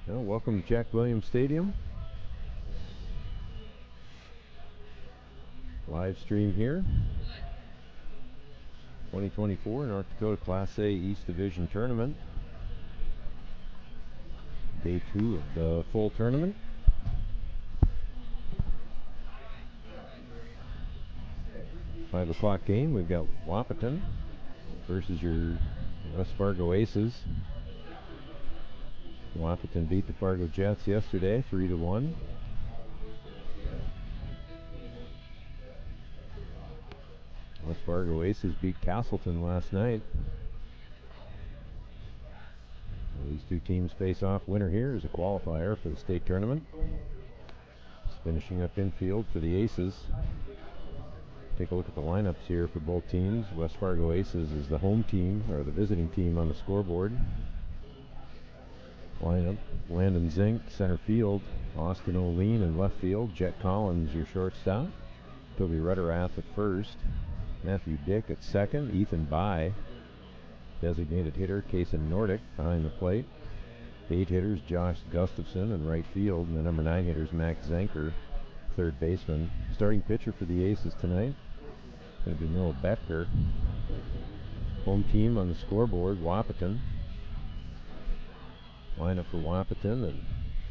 Well, welcome to Jack Williams Stadium. Live stream here. 2024 North Dakota Class A East Division Tournament. Day 2 of the full tournament. Five o'clock game. We've got Wahpeton versus your West Fargo Aces. Wahpeton beat the Fargo Jets yesterday, 3-1. West Fargo Aces beat Castleton last night. These two teams face off. Winner here is a qualifier for the state tournament. It's finishing up infield for the Aces. Take a look at the lineups here for both teams. West Fargo Aces is the home team, or the visiting team on the scoreboard. Lineup: Landon Zink, center field. Austin O'Lean in left field. Jet Collins, your shortstop. Toby Rutterath at first. Matthew Dick at second. Ethan By, designated hitter. Kason Nordic behind the plate. 8 hitters: Josh Gustafson in right field. And the number 9 hitters: Max Zanker, third baseman. Starting pitcher for the Aces tonight going to be Noah Becker. Home team on the scoreboard: Wahpeton. Lineup for Wahpeton, and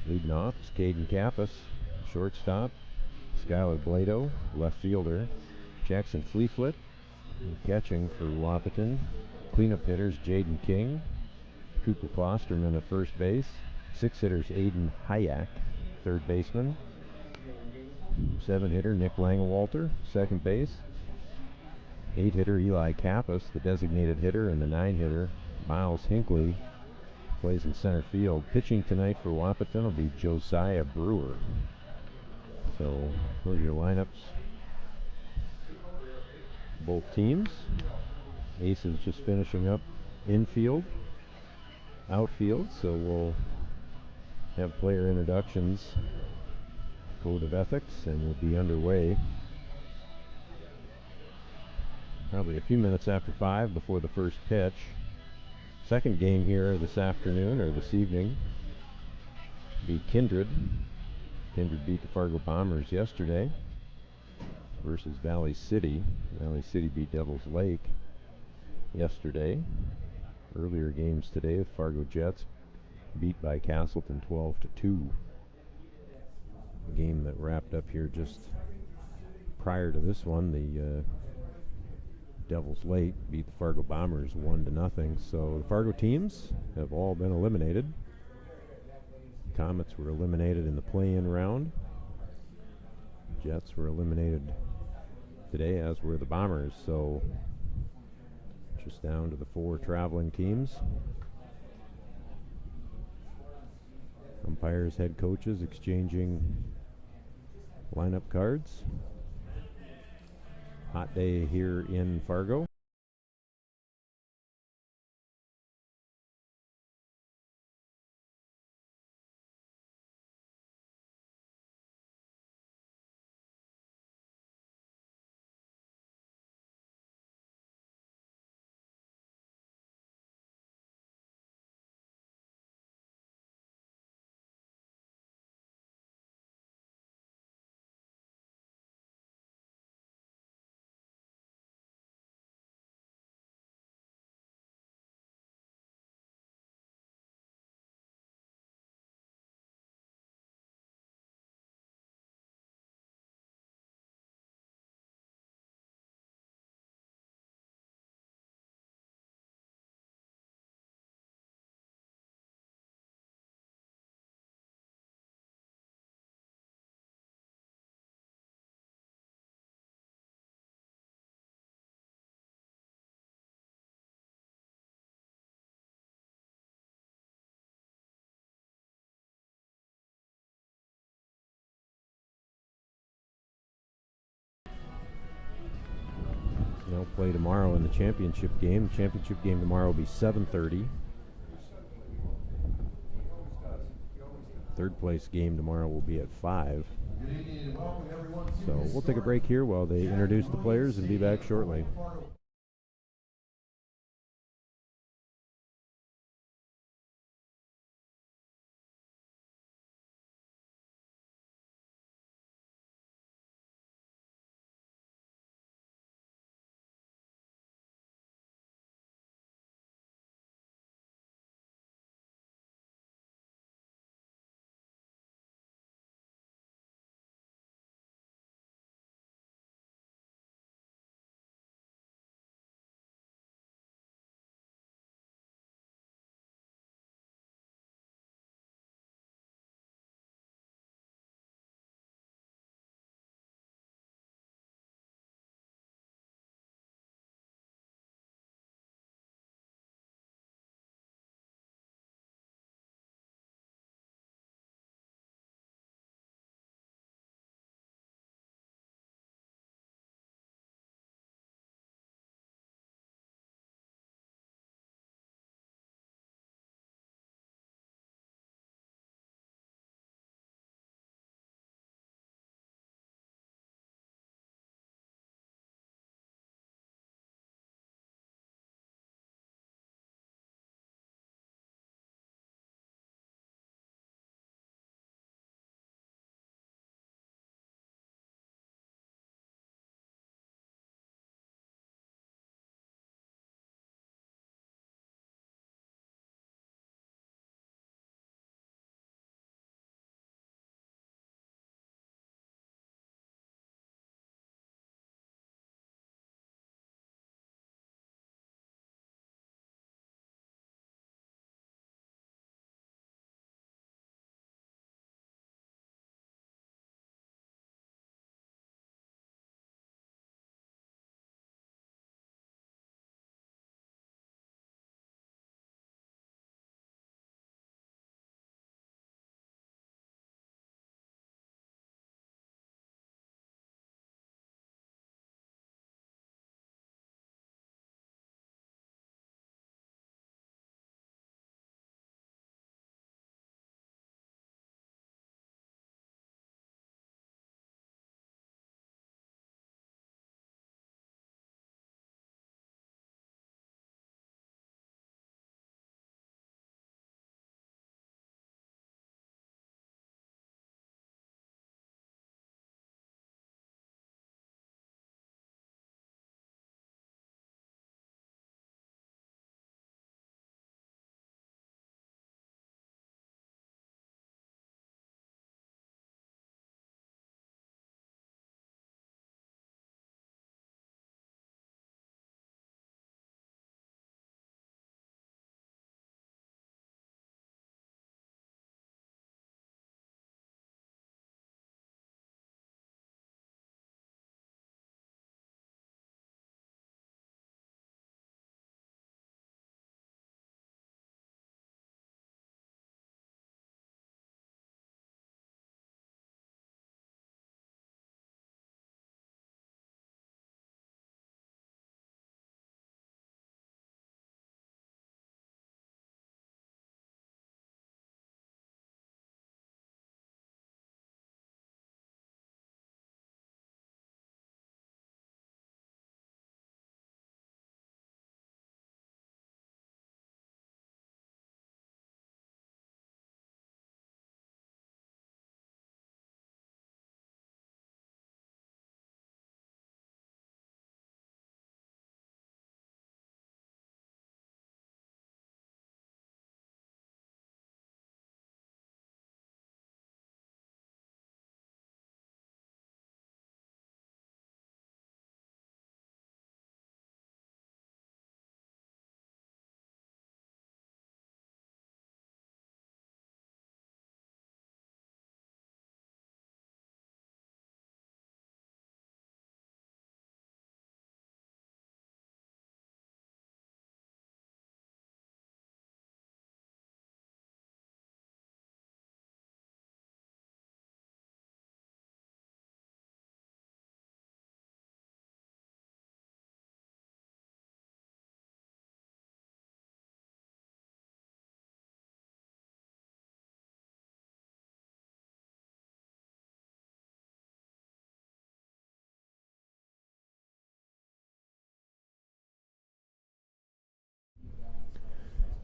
leading off is Caden Kappas, shortstop. Skylar Blado, left fielder. Jackson Fleeflet catching for Wahpeton. Cleanup hitters: Jaden King, Cooper Klosterman at first base. 6 hitters: Aiden Hayak, third baseman. 7 hitter: Nick Langewalter, second base. 8 hitter: Eli Kappas, the designated hitter, and the 9 hitter: Miles Hinckley plays in center field. Pitching tonight for Wahpeton will be Josiah Brewer. So, those are your lineups. Both teams. Aces just finishing up infield, outfield, so we'll have player introductions, code of ethics, and we'll be underway probably a few minutes after 5 before the first pitch. Second game here this afternoon, or this evening, be Kindred. Kindred beat the Fargo Bombers yesterday versus Valley City. Valley City beat Devils Lake yesterday. Earlier games today, the Fargo Jets beat by Castleton 12-2. A game that wrapped up here just prior to this one, the Devils Lake beat the Fargo Bombers 1-0. So the Fargo teams have all been eliminated. The Comets were eliminated in the play-in round. Jets were eliminated today, as were the Bombers. So just down to the 4 traveling teams. Umpires, head coaches exchanging lineup cards. Hot day here in Fargo. They'll play tomorrow in the championship game. The championship game tomorrow will be 7:30. Third place game tomorrow will be at 5. So we'll take a break here while they introduce the players and be back shortly.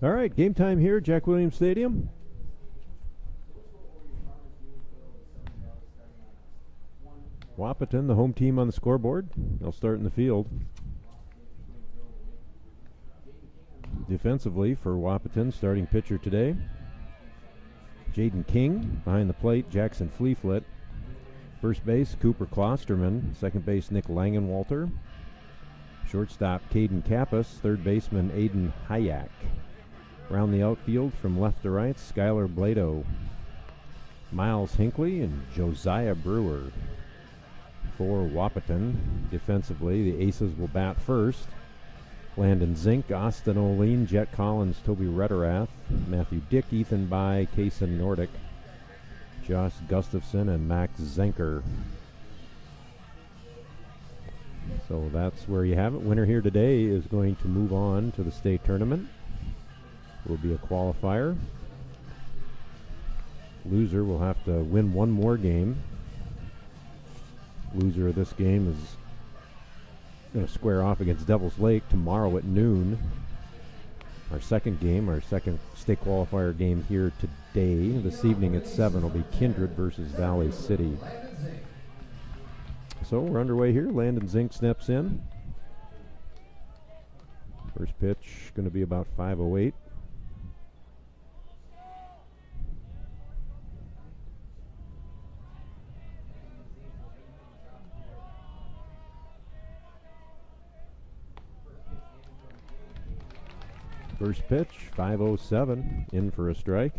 All right, game time here, Jack Williams Stadium. Wahpeton, the home team on the scoreboard. They'll start in the field. Defensively for Wahpeton, starting pitcher today, Jaden King. Behind the plate, Jackson Fleeflet. First base, Cooper Klosterman. Second base, Nick Langenwalter. Shortstop, Caden Kappas. Third baseman, Aiden Hayak. Around the outfield from left to right, Skylar Blado, Miles Hinckley, and Josiah Brewer. For Wahpeton, defensively, the Aces will bat first. Landon Zink, Austin O'Lean, Jet Collins, Toby Rederath, Matthew Dick, Ethan By, Kaysen Nordic, Josh Gustafson, and Max Zenker. So that's where you have it. Winner here today is going to move on to the state tournament. Will be a qualifier. Loser will have to win one more game. Loser of this game is going to square off against Devil's Lake tomorrow at noon. Our second game, our second state qualifier game here today. This evening at 7 will be Kindred versus Valley City. So we're underway here. Landon Zink steps in. First pitch going to be about 5:08. First pitch, 5:07, in for a strike.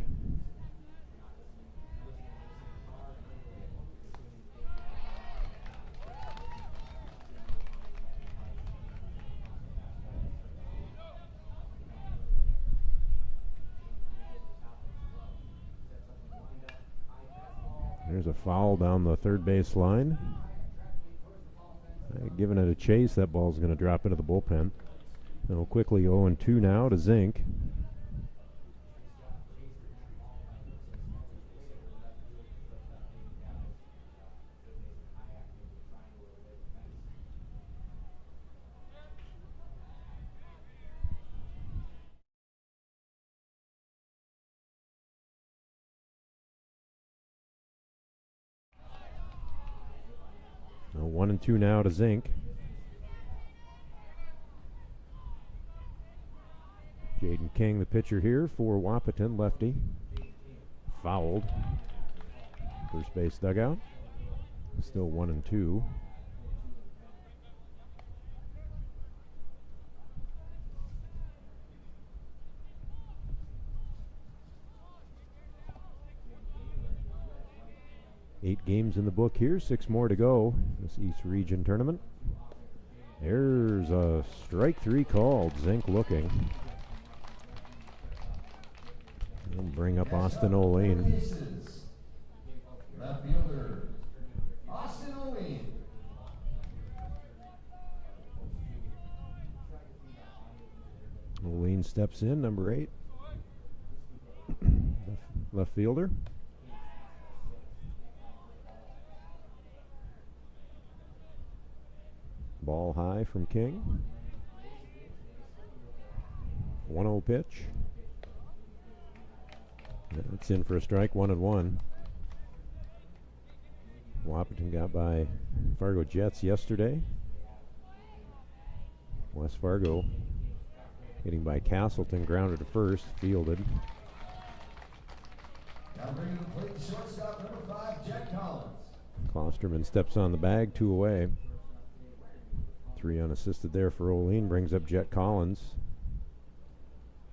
There's a foul down the third base line. Giving it a chase, that ball's going to drop into the bullpen. And quickly 0-2 now to Zink. So 1-2 now to Zink. Jaden King, the pitcher here for Wahpeton, lefty. Fouled. First base dugout. Still 1-2. Eight games in the book here, 6 more to go. This East Region tournament. There's a strike 3 called. Zink looking. We'll bring up Austin O'Lean. Left fielder, Austin O'Lean. O'Lean steps in, number 8. Left fielder. Ball high from King. 1-0 pitch. It's in for a strike, 1-1. Wahpeton got by Fargo Jets yesterday. West Fargo hitting by Castleton, grounded to first, fielded. Now bringing the plate, shortstop number 5, Jet Collins. Klosterman steps on the bag, 2 away. 3 unassisted there for O'Lean, brings up Jet Collins.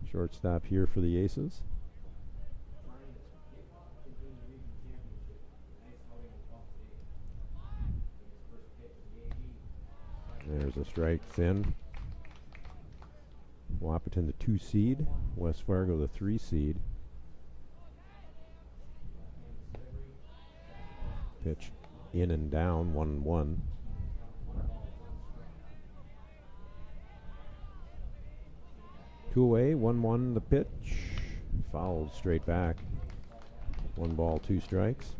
Shortstop here for the Aces. There's a strike thin. Wahpeton the 2 seed, West Fargo the 3 seed. Pitch in and down, 1-1. Two away, 1-1 the pitch. Fouled straight back. 1 ball, 2 strikes.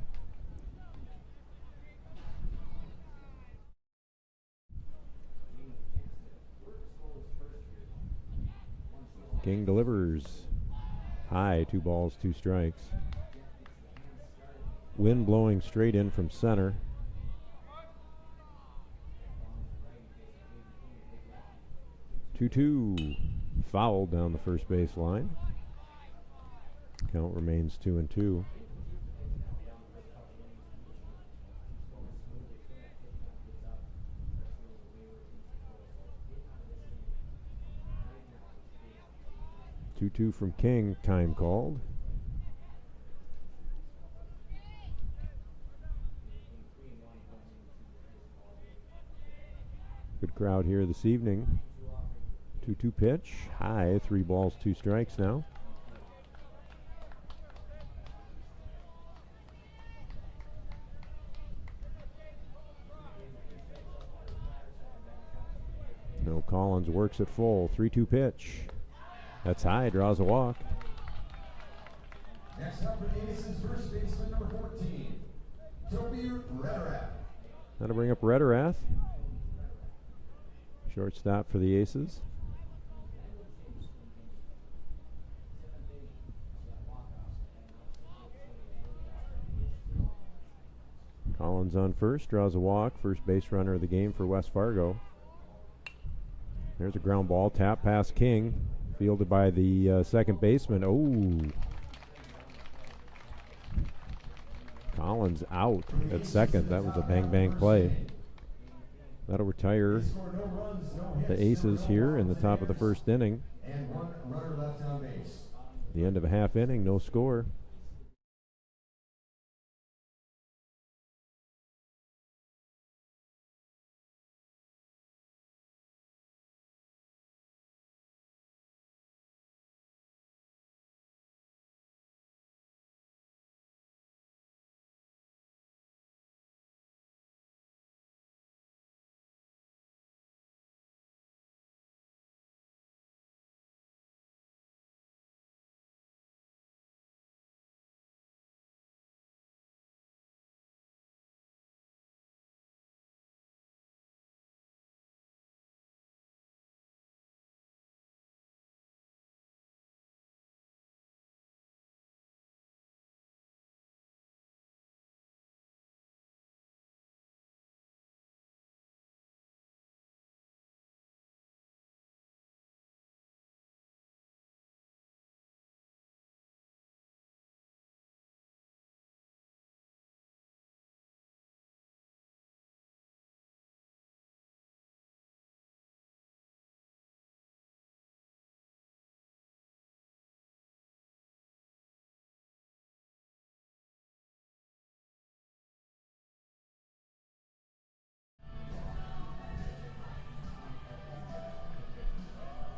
King delivers. High, 2 balls, 2 strikes. Wind blowing straight in from center. Two fouled down the first base line. Count remains 2-2. Two from King, time called. Good crowd here this evening. 2-2 pitch, high, 3 balls, 2 strikes now. No, Collins works it full, 3-2 pitch. That's high, draws a walk. Next up for the Aces, first baseman number 14, Toby Rederath. That'll bring up Rederath. Shortstop for the Aces. Collins on first, draws a walk. First base runner of the game for West Fargo. There's a ground ball, tap past King. Fielded by the second baseman. Oh. Collins out at second. That was a bang-bang play. That'll retire the Aces here in the top of the first inning. And 1 runner left on base. The end of a half inning, no score.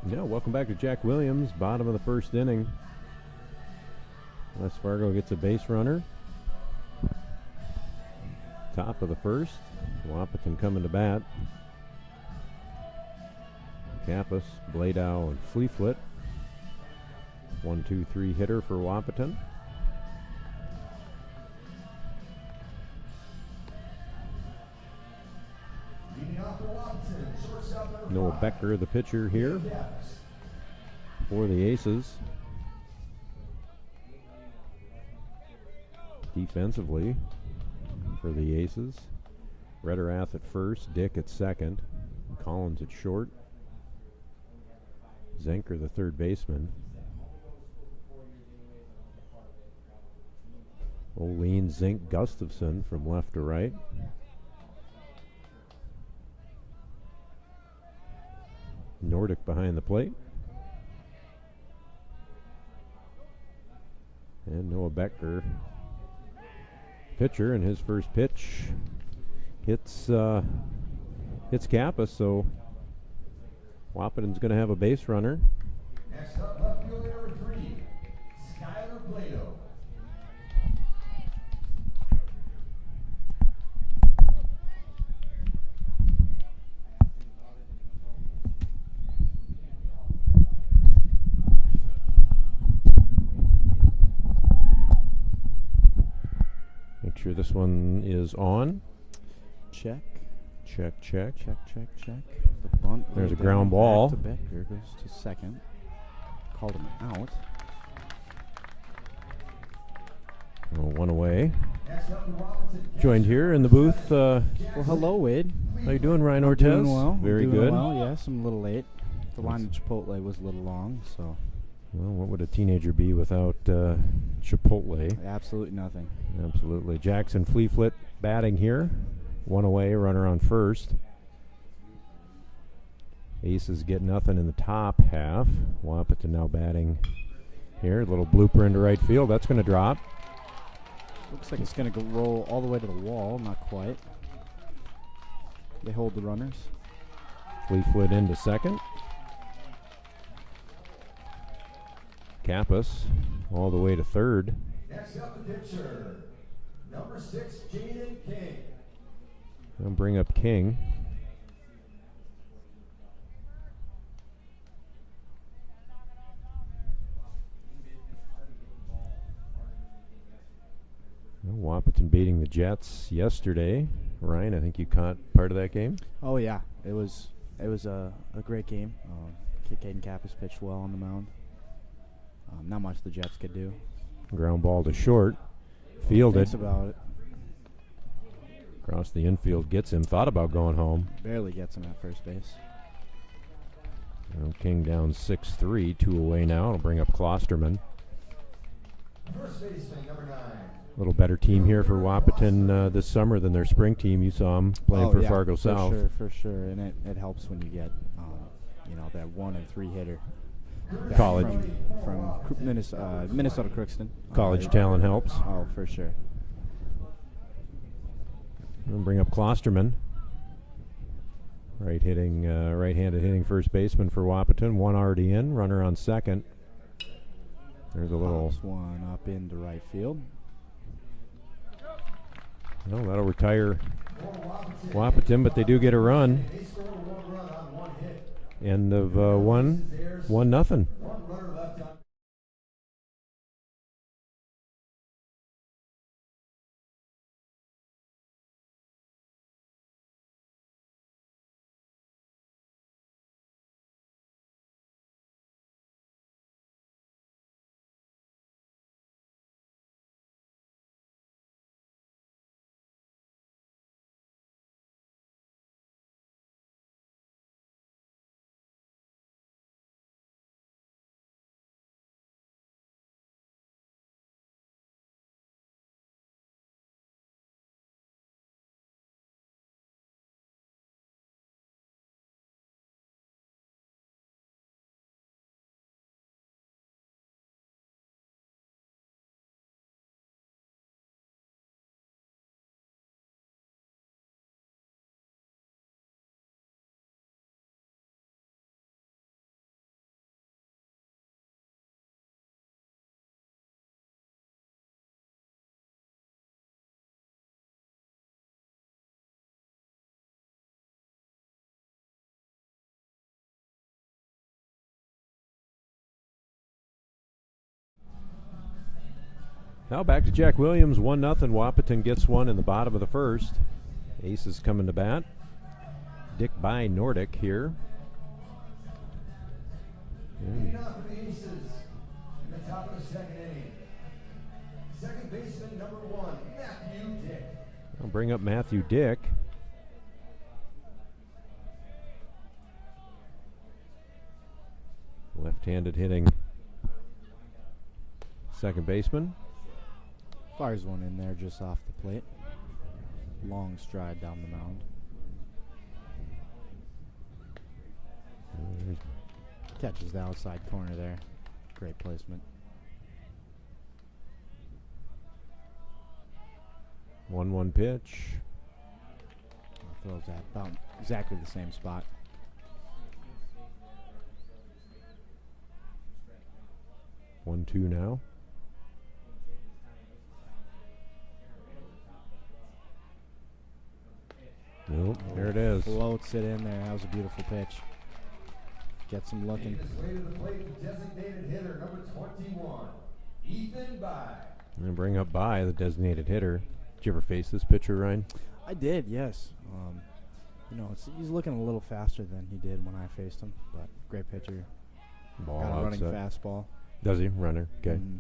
Yeah, welcome back to Jack Williams, bottom of the first inning. West Fargo gets a base runner. Top of the first. Wahpeton coming to bat. Kappas, Bladow, and Fleetfoot. 1-2-3 hitter for Wahpeton. Noah Becker, the pitcher here for the Aces. Defensively for the Aces, Rederath at first, Dick at second, Collins at short, Zenker the third baseman. Olean, Zink, Gustafson from left to right. Nordic behind the plate. And Noah Becker, pitcher, and his first pitch hits Kappas, so Wahpeton's going to have a base runner. Next up, left fielder number 3, Skylar Bladow. Sure, this one is on. Check. Check, check. Check, check, check. The bunt. There's a ground ball. To Becker, goes to second. called him out. Oh, one away. Next up, the Wahpeton. Joined here in the booth. Well, hello, Wade. How you doing, Ryan I'm Ortiz? doing well. Very doing good. Well, yes, I'm a little late. The line of Chipotle was a little long, so Well, what would a teenager be without Chipotle? absolutely nothing. Absolutely. Jackson Fleeflit batting here. One away, runner on first. Aces get nothing in the top half. Wahpeton now batting here. Little blooper into right field. That's going to drop. Looks like it's going to roll all the way to the wall. Not quite. They hold the runners. Fleeflit into second. Kappas all the way to third. Next up, the pitcher. Number 6, Jaden King. I'll bring up King. Well, Wahpeton beating the Jets yesterday. Ryan, I think you caught part of that game. Oh yeah, it was a great game. Caden Kappas pitched well on the mound. Not much the Jets could do. Ground ball to short. Fielded. Thinks about it. Across the infield, gets him. Thought about going home. Barely gets him at first base. Well, King down 6-3, 2 away now. It'll bring up Klosterman. First baseman, number 9. A little better team here for Wahpeton this summer than their spring team. You saw them playing for yeah, Fargo South. For sure. And it helps when you get, that 1 and 3 hitter. College. From Minnesota Crookston. College talent helps. Oh, for sure. We'll bring up Klosterman. Right-handed hitting first baseman for Wahpeton. One already in. Runner on second. There's a little. Pops one up into right field. Well, that'll retire Wahpeton, but they do get a run. They scored 1 run on 1 hit. End of 1-0. One runner left on. Now back to Jack Williams, 1-0. Wahpeton gets one in the bottom of the first. Aces coming to bat. Dick by Nordic here. Leading off for the Aces in the top of the second inning. Second baseman, number 1, Matthew Dick. I'll bring up Matthew Dick. Left-handed hitting second baseman. Fires one in there just off the plate. Long stride down the mound. Catches the outside corner there. Great placement. 1-1 pitch. Throws that about exactly the same spot. One, two now. Nope, there it is. Floats it in there. That was a beautiful pitch. Gets him looking. Making his way to the plate, the designated hitter, number 21, Ethan By. And bring up By, the designated hitter. Did you ever face this pitcher, Ryan? I did, yes. He's looking a little faster than he did when I faced him, but great pitcher. Ball Got a running outside. fastball. Does he? Runner. Okay. Mm.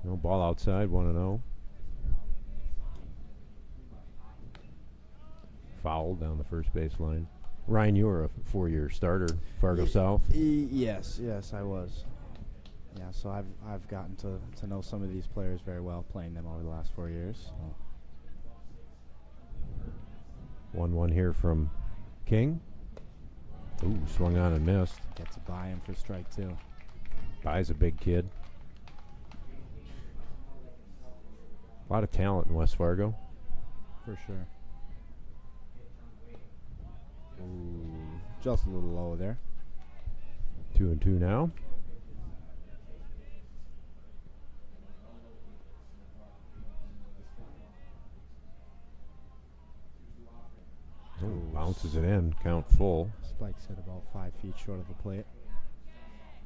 No ball outside. 1-0. Foul down the first base line. Ryan, you were a 4-year starter, Fargo South. Yes, I was. Yeah, so I've gotten to know some of these players very well, playing them over the last 4 years. So. 1-1 here from King. Ooh, swung on and missed. Gets a buy him for strike 2. Buy's a big kid. A lot of talent in West Fargo. For sure. Ooh, just a little low there. 2-2 now. Oh, bounces it in. Count full. Spikes hit about 5 feet short of the plate.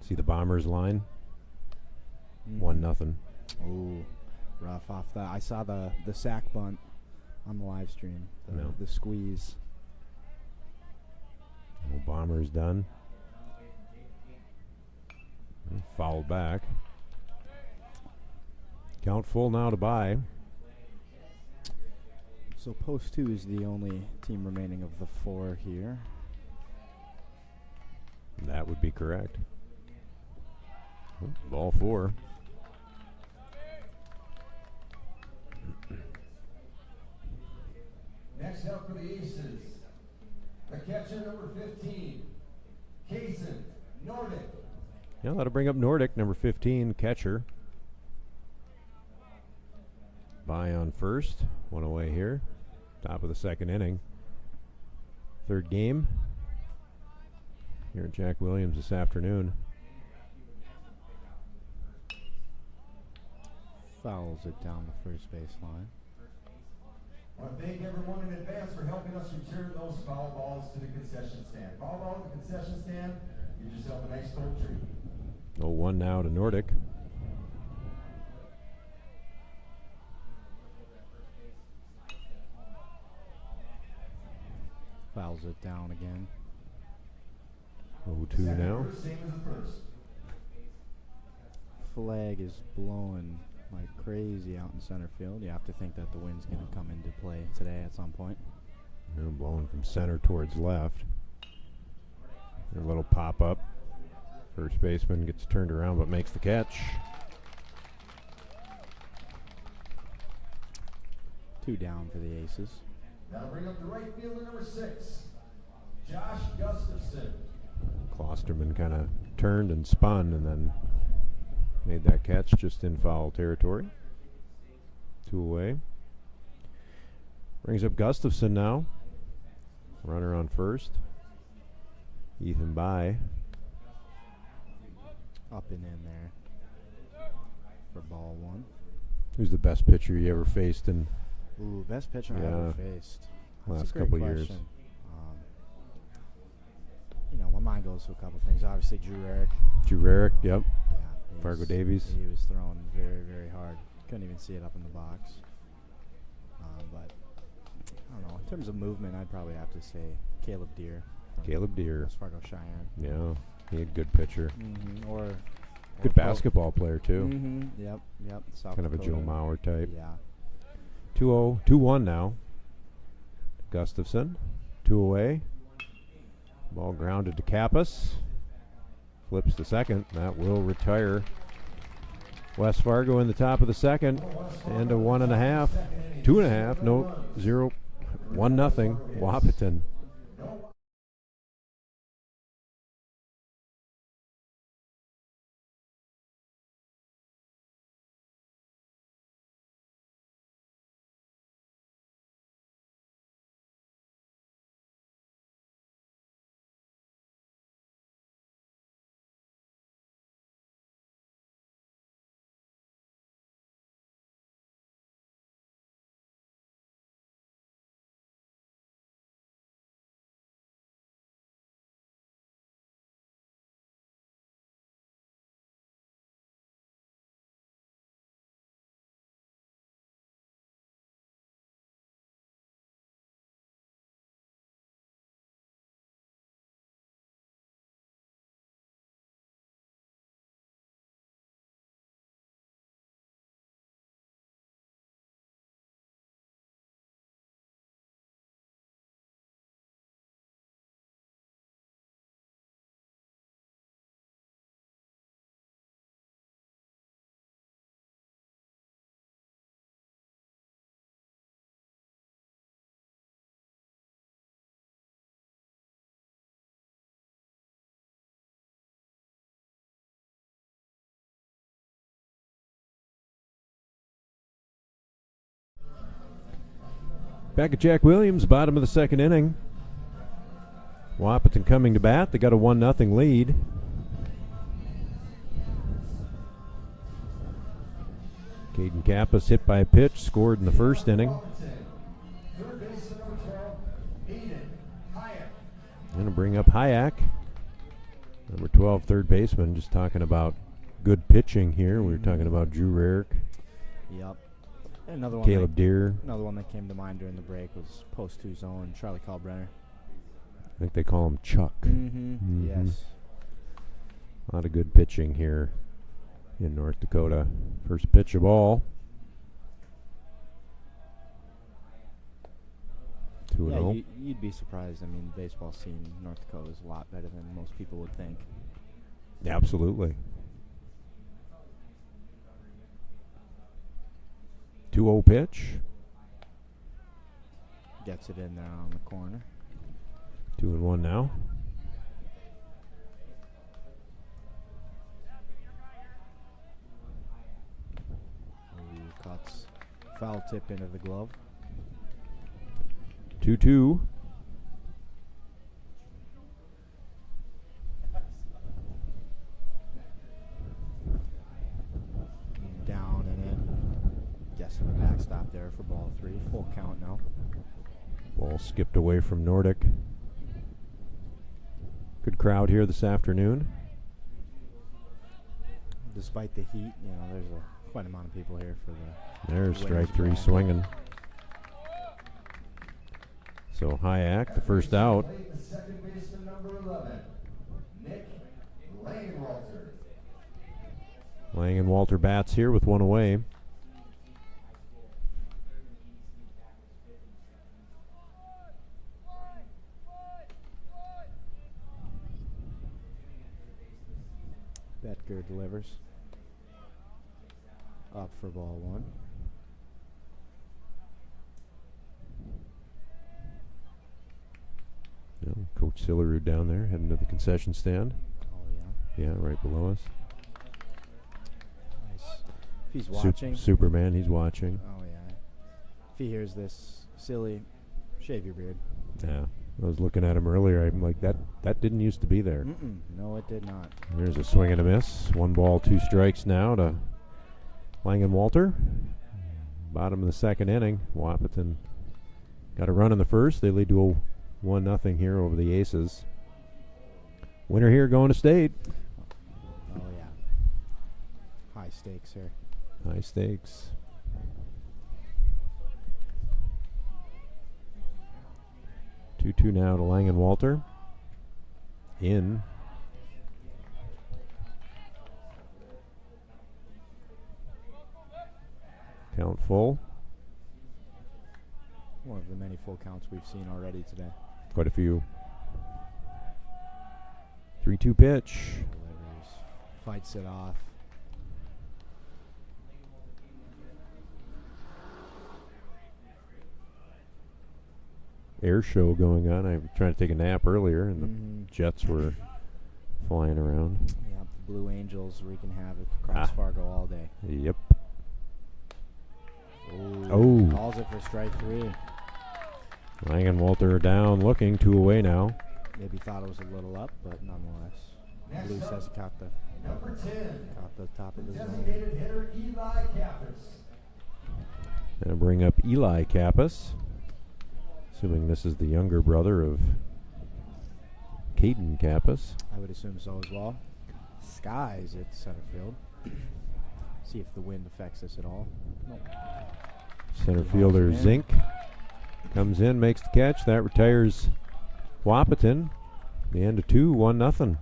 See the Bombers line? Mm. 1-0. Ooh, rough off that. I saw the sack bunt on the live stream. The squeeze. Oh, Bombers done. Fouled back. Count full now to buy. So post 2 is the only team remaining of the 4 here. That would be correct. Ball 4. Next up for the Aces, the catcher number 15, Kaysen Nordic. Yeah, that'll bring up Nordic, number 15, catcher. By on first. 1 away here. Top of the second inning. Third game here at Jack Williams this afternoon. Fouls it down the first baseline. I want to thank everyone in advance for helping us return those foul balls to the concession stand. Foul ball to the concession stand, get yourself a nice cold treat. 0-1 now to Nordic. Fouls it down again. 0-2 now. Same as the first. Flag is blowing like crazy out in center field. You have to think that the wind's going to come into play today at some point. Blowing from center towards left. A little pop up. First baseman gets turned around but makes the catch. 2 down for the Aces. That'll bring up the right fielder number 6, Josh Gustafson. Klosterman kind of turned and spun and then made that catch just in foul territory. 2 away. Brings up Gustafson now. Runner on first. Ethan By. Up and in there for ball 1. Who's the best pitcher you ever faced in Ooh, best pitcher I ever faced. That's last a great couple question. years? My mind goes to a couple things. Obviously, Drew Eric. Drew Eric, yep. Yeah, Fargo Davies. He was throwing very, very hard. Couldn't even see it up in the box. But I don't know. In terms of movement, I'd probably have to say Caleb Deere. Caleb Deere. West Fargo Cheyenne. Yeah, he had good pitcher. Mm-hmm. Or Good basketball player, too. Mm-hmm. Yep. South Kind of a Dakota. Joe Mauer type. Yeah. 2-0, 2-1 now. Gustafson, 2 away. Ball grounded to Kappas. Flips to second. That will retire West Fargo in the top of the second. And a 1.5, 2.5, no, 0, 1-0, Wahpeton. Back at Jack Williams, bottom of the second inning. Wahpeton coming to bat. They got a 1-0 lead. Caden Kappas hit by a pitch, scored in the first inning. Going to bring up Hayek, number 12, third baseman. Just talking about good pitching here. We were talking about Drew Rarick. Yep. Another one. Caleb Deere. Another one that came to mind during the break was post 2 zone, Charlie Kalbrenner. I think they call him Chuck. Yes. A lot of good pitching here in North Dakota. First pitch of all. 2-0. Yeah, you'd be surprised. I mean, the baseball scene in North Dakota is a lot better than most people would think. Absolutely. 2-0 pitch. Gets it in there on the corner. 2-1 now. Cuts foul tip into the glove. 2-2. Down and in. Guessing the backstop there for ball 3. Full count now. Ball skipped away from Nordic. Good crowd here this afternoon. Despite the heat, there's quite an amount of people here for the. There's winners strike 3 ball. swinging. So Hayek, the first out. The second baseman, number 11, Nick Langenwalter. Langenwalter bats here with 1 away. Betker delivers. Up for ball 1. Coach Sillerud down there, heading to the concession stand. Oh, yeah. Yeah, right below us. Nice. If he's watching. Superman, he's watching. Oh, yeah. If he hears this, silly, shave your beard. Yeah, I was looking at him earlier. I'm like, that didn't used to be there. No, it did not. There's a swing and a miss. 1 ball, 2 strikes now to Langenwalter. Bottom of the second inning. Wahpeton got a run in the first. They lead to a 1-0 here over the Aces. Winner here going to state. Oh, yeah. High stakes here. High stakes. Two now to Langenwalter. In. Count full. One of the many full counts we've seen already today. Quite a few. 3-2 pitch. Delivers. Fights it off. Air show going on. I was trying to take a nap earlier, and the jets were flying around. Yeah, the Blue Angels wreaking havoc across Fargo all day. Yep. Oh. Calls it for strike 3. Langenwalter down, looking 2 away now. Maybe thought it was a little up, but nonetheless. Blue says he caught the Number 10, top of the zone. designated hitter Eli Kappas. Gonna bring up Eli Kappas. Assuming this is the younger brother of Caden Kappas. I would assume so as well. Skies at center field. See if the wind affects this at all. Nope. Center fielder Zink comes in, makes the catch. That retires Wahpeton. The end of 2, 1-0.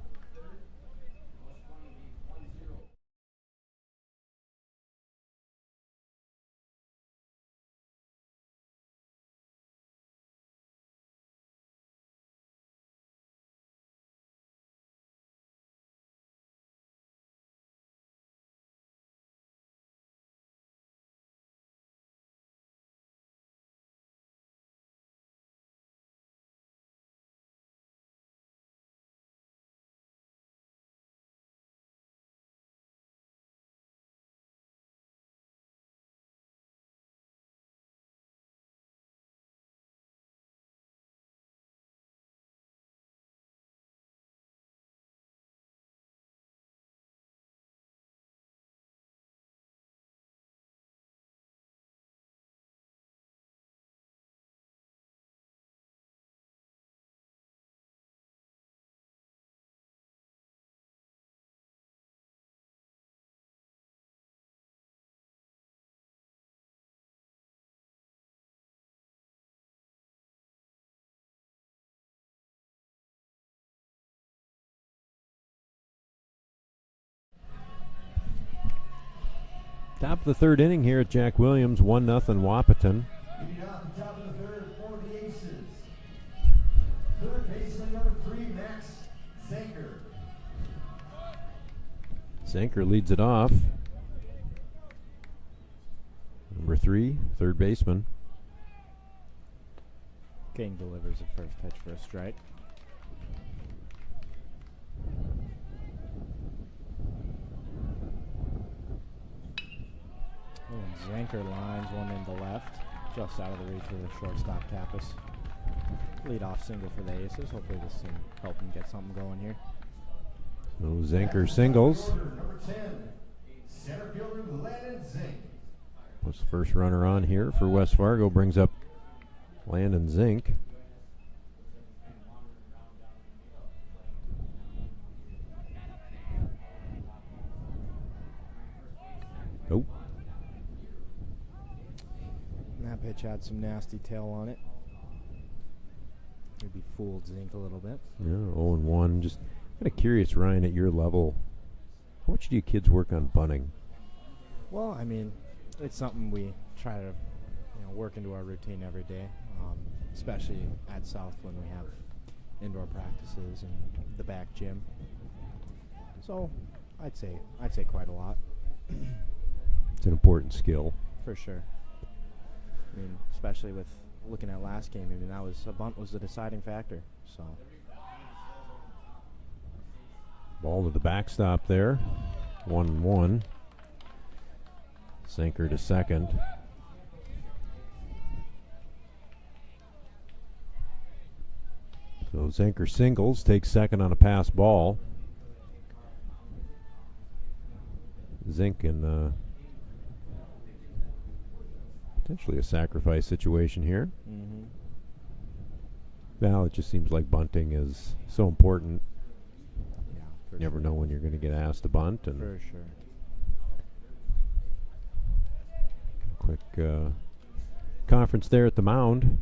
Top of the third inning here at Jack Williams, 1-0 Wahpeton. Leading off the top of the third for the Aces. Third baseman number 3, Max Zanker. Zanker leads it off. Number 3, third baseman. King delivers the first pitch for a strike. And Zanker lines one into left, just out of the reach of the shortstop Kappas. Lead-off single for the Aces. Hopefully this can help him get something going here. So Zanker singles. Number 10, center fielder Landon Zink. Puts the first runner on here for West Fargo. Brings up Landon Zink. Nope. That pitch had some nasty tail on it. Maybe fooled Zink a little bit. Yeah, 0-1. Just kind of curious, Ryan, at your level, how much do you kids work on bunting? Well, I mean, it's something we try to work into our routine every day, especially at South when we have indoor practices and the back gym. So I'd say quite a lot. It's an important skill. For sure. I mean, especially with looking at last game, I mean, that was a bunt was the deciding factor. So Ball to the backstop there. 1-1. Sinker to second. So Zinker singles, takes second on a pass ball. Zink in potentially a sacrifice situation here. Mm-hmm. Well, it just seems like bunting is so important. Yeah, You never know when you're going to get asked to bunt. And for sure. quick conference there at the mound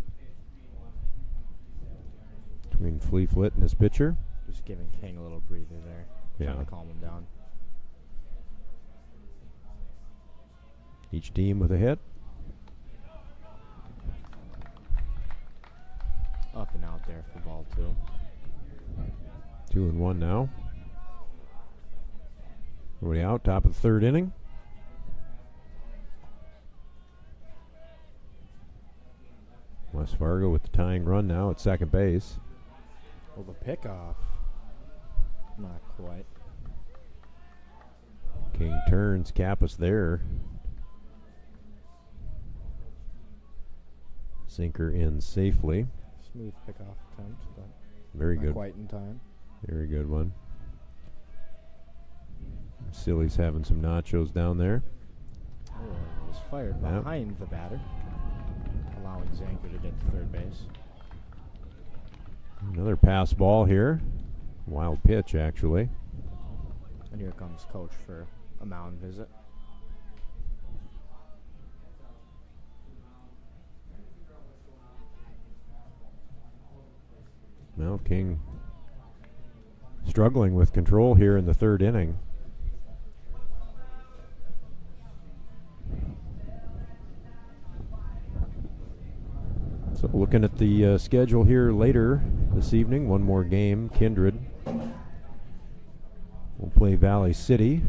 between Fleet and his pitcher. Just giving King a little breather there. Yeah. Trying to calm him down. Each team with a hit. Up and out there for ball 2. 2-1 now. Everybody out, top of the third inning. West Fargo with the tying run now at second base. Well, the pickoff. Not quite. King turns, Kappas there. Sinker in safely. Smooth pickoff attempt, but Very not good. quite in time. Very good one. Silly's having some nachos down there. Oh, it was fired Yep. behind the batter, allowing Zanker to get to third base. Another pass ball here. Wild pitch, actually. And here comes coach for a mound visit. Well, King struggling with control here in the third inning. So looking at the schedule here later this evening, one more game. Kindred will play Valley City,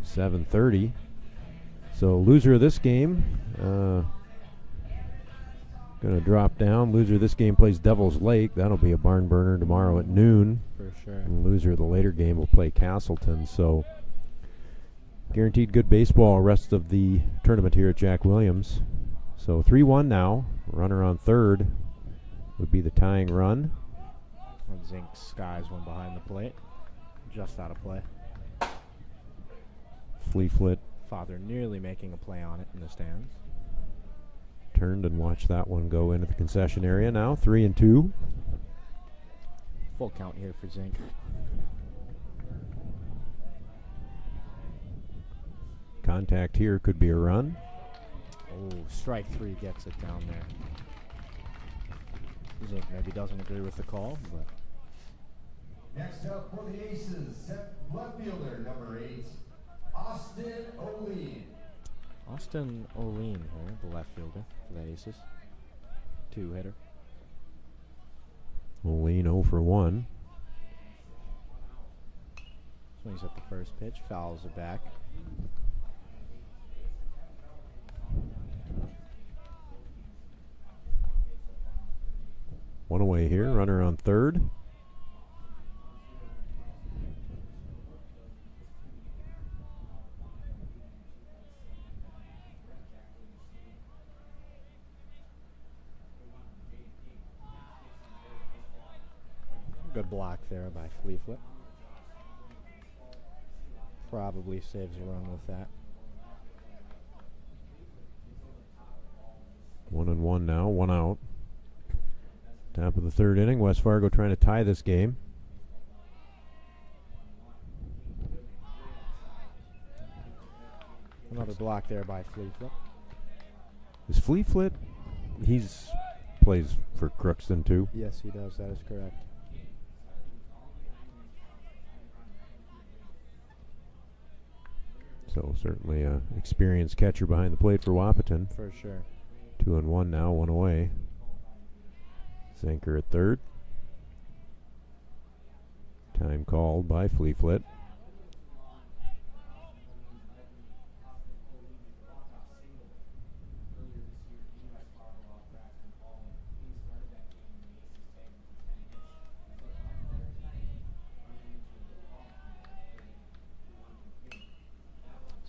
7:30. So loser of this game going to drop down. Loser of this game plays Devil's Lake. That'll be a barn burner tomorrow at noon. For sure. And loser of the later game will play Castleton. So guaranteed good baseball rest of the tournament here at Jack Williams. So 3-1 now. Runner on third would be the tying run. And Zink skies one behind the plate. Just out of play. Fleet Father nearly making a play on it in the stands. turned and watched that one go into the concession area now. 3-2. Full count here for Zink. Contact here could be a run. Oh, strike 3 gets it down there. Zink maybe doesn't agree with the call, but Next up for the Aces, left fielder number 8, Austin O'Lean. Austin O'Lean here, the left fielder for the Aces. 2-hitter. Moline 0 for 1. Swings at the first pitch, fouls it back. One away here, runner on third. Good block there by Fleetfoot. Probably saves a run with that. 1-1 now, 1 out. Top of the third inning, West Fargo trying to tie this game. Another block there by Fleetfoot. Is Fleetfoot, he's plays for Crookston too? Yes, he does. That is correct. So certainly a experienced catcher behind the plate for Wahpeton. For sure. 2-1 now, 1 away. Zinker at third. Time called by Fleetfoot.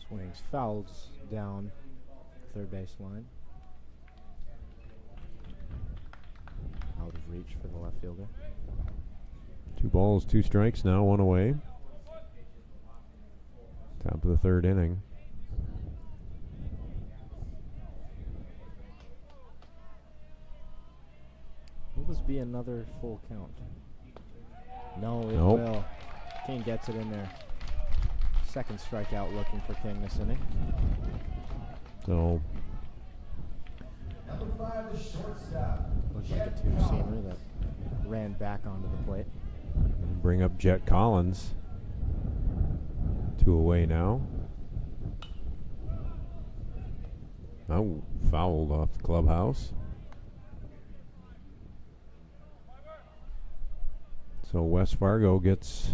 Swings, fouls down third base line. Out of reach for the left fielder. 2 balls, 2 strikes now, 1 away. Top of the third inning. Will this be another full count? No, it Nope. will. King gets it in there. Second strikeout looking for King this inning. So Number 5, the shortstop. Looked like a two-seamer that ran back onto the plate. bring up Jet Collins. 2 away now. Oh, fouled off the clubhouse. So West Fargo gets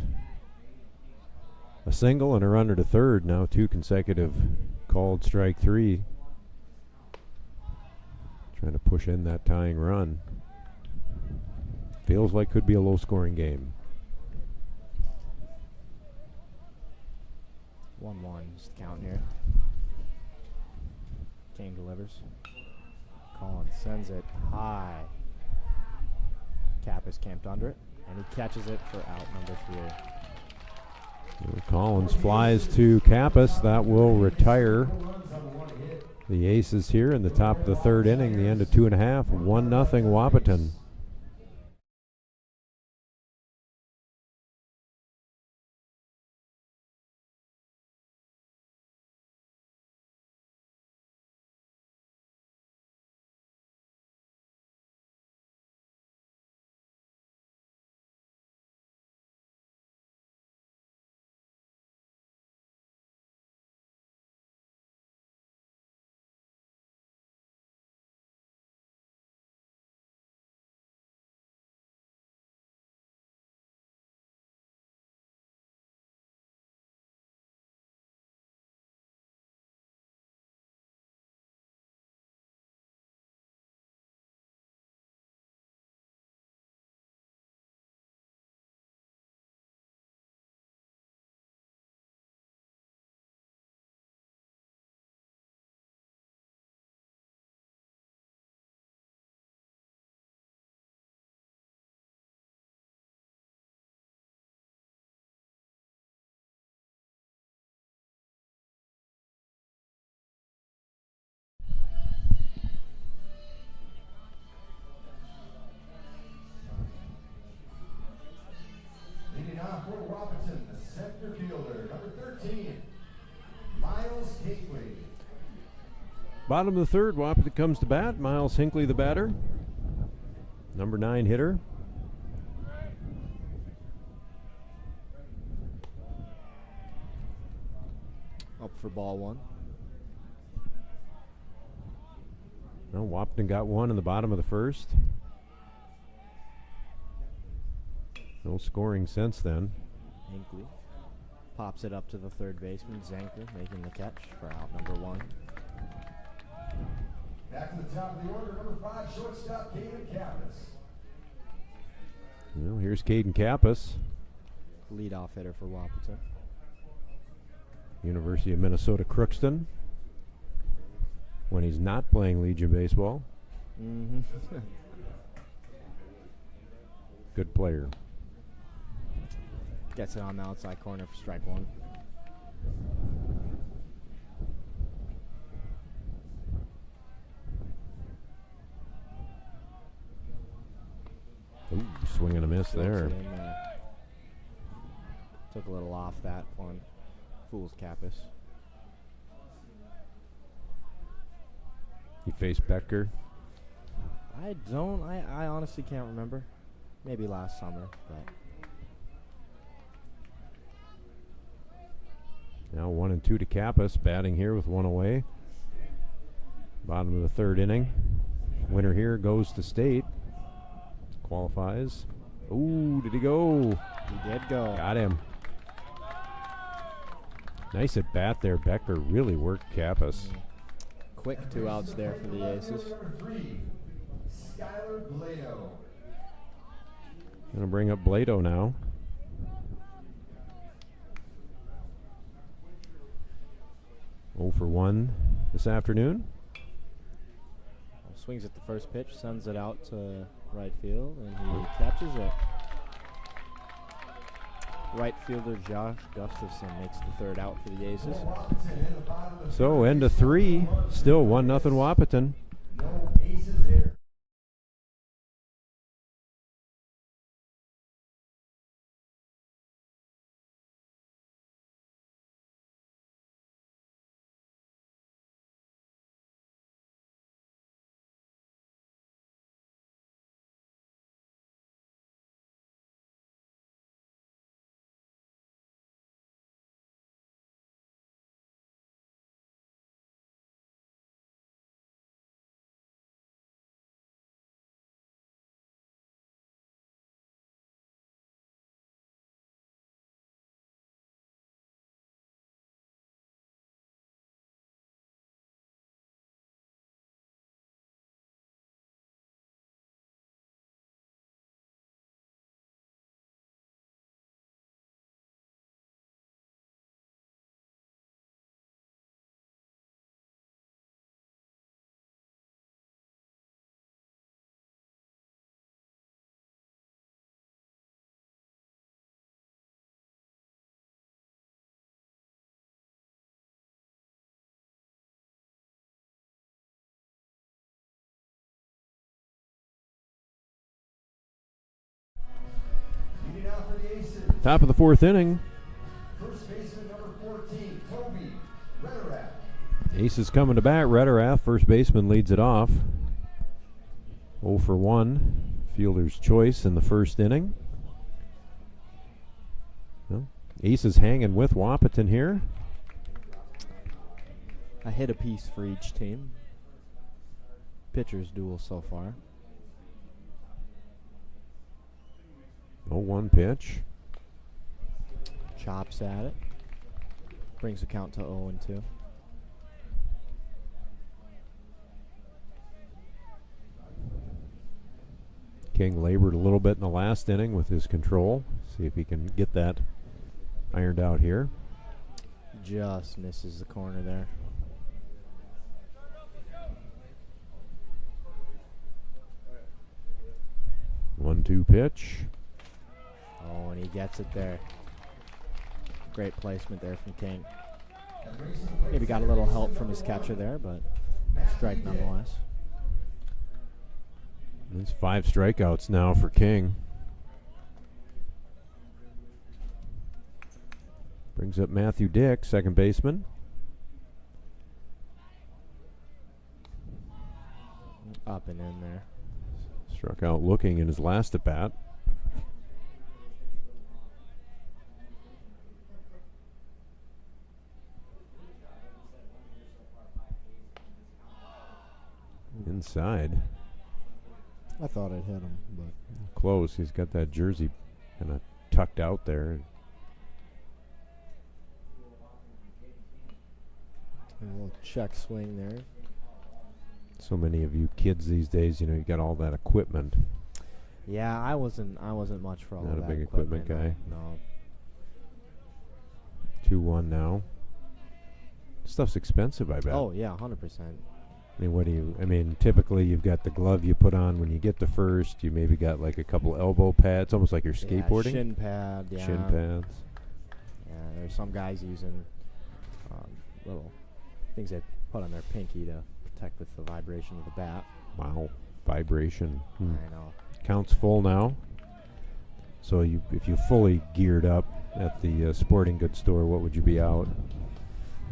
a single and a runner to third. Now 2 consecutive called strike 3. Trying to push in that tying run. Feels like could be a low-scoring game. 1-1 is the count here. King delivers. Collins sends it high. Cap is camped under it, and he catches it for out number 3. Collins flies to Kappas. That will retire the Aces here in the top of the third inning, the end of 2.5. 1-0 Wahpeton. Leading off for Wahpeton, the center fielder, number 13, Miles Hinckley. Bottom of the third, Wahpeton comes to bat. Miles Hinckley, the batter. Number 9 hitter. Up for ball 1. Well, Wahpeton got one in the bottom of the first. No scoring since then. Hinkley pops it up to the third baseman. Zanker making the catch for out number 1. Back to the top of the order, number 5, shortstop, Caden Kappas. Well, here's Caden Kappas, Leadoff hitter for Wahpeton. University of Minnesota Crookston, when he's not playing Legion baseball. Good player. Gets it on the outside corner for strike 1. Ooh, swing and a miss Slips there. it in there. Took a little off that one. Fools Kappas. He faced Becker. I honestly can't remember. Maybe last summer, but. Now 1-2 to Kappas, batting here with 1 away. Bottom of the third inning. Winner here goes to state. Qualifies. Ooh, did he go? He did go. Got him. Nice at bat there. Becker really worked Kappas. Quick 2 outs there for the Aces. Number 3, Skylar Blado. Gonna bring up Blado now. Oh for 1 this afternoon. Swings at the first pitch, sends it out to right field, and he catches it. Right fielder Josh Gustafson makes the third out for the Aces. So end of 3, still 1-0 Wahpeton. No aces there. Top of the 4th inning. First baseman number 14, Toby Rederath. Aces coming to bat. Rederath, first baseman, leads it off. 0 for 1. Fielder's choice in the first inning. Well, Aces hanging with Wahpeton here. A hit apiece for each team. Pitchers duel so far. 0-1 pitch. Chops at it. Brings the count to 0-2. King labored a little bit in the last inning with his control. See if he can get that ironed out here. Just misses the corner there. 1-2 pitch. Oh, and he gets it there. Great placement there from King. Maybe got a little help from his catcher there, but strike nonetheless. It's 5 strikeouts now for King. Brings up Matthew Dick, second baseman. Up and in there. Struck out looking in his last at bat. inside. I thought I'd hit him, but Close. He's got that jersey kind of tucked out there. a little check swing there. So many of you kids these days, you know, you got all that equipment. Yeah, I wasn't much for all Not of a that big equipment guy. No. 2-1 now. Stuff's expensive, I bet. Oh yeah, 100%. I mean, typically you've got the glove you put on when you get to first. You maybe got like a couple elbow pads, almost like you're skateboarding. Yeah, shin pad. Yeah. Shin pads. Yeah, there's some guys using little things they put on their pinky to protect with the vibration of the bat. Wow, vibration. I know. Counts full now. So if you fully geared up at the sporting goods store, what would you be out?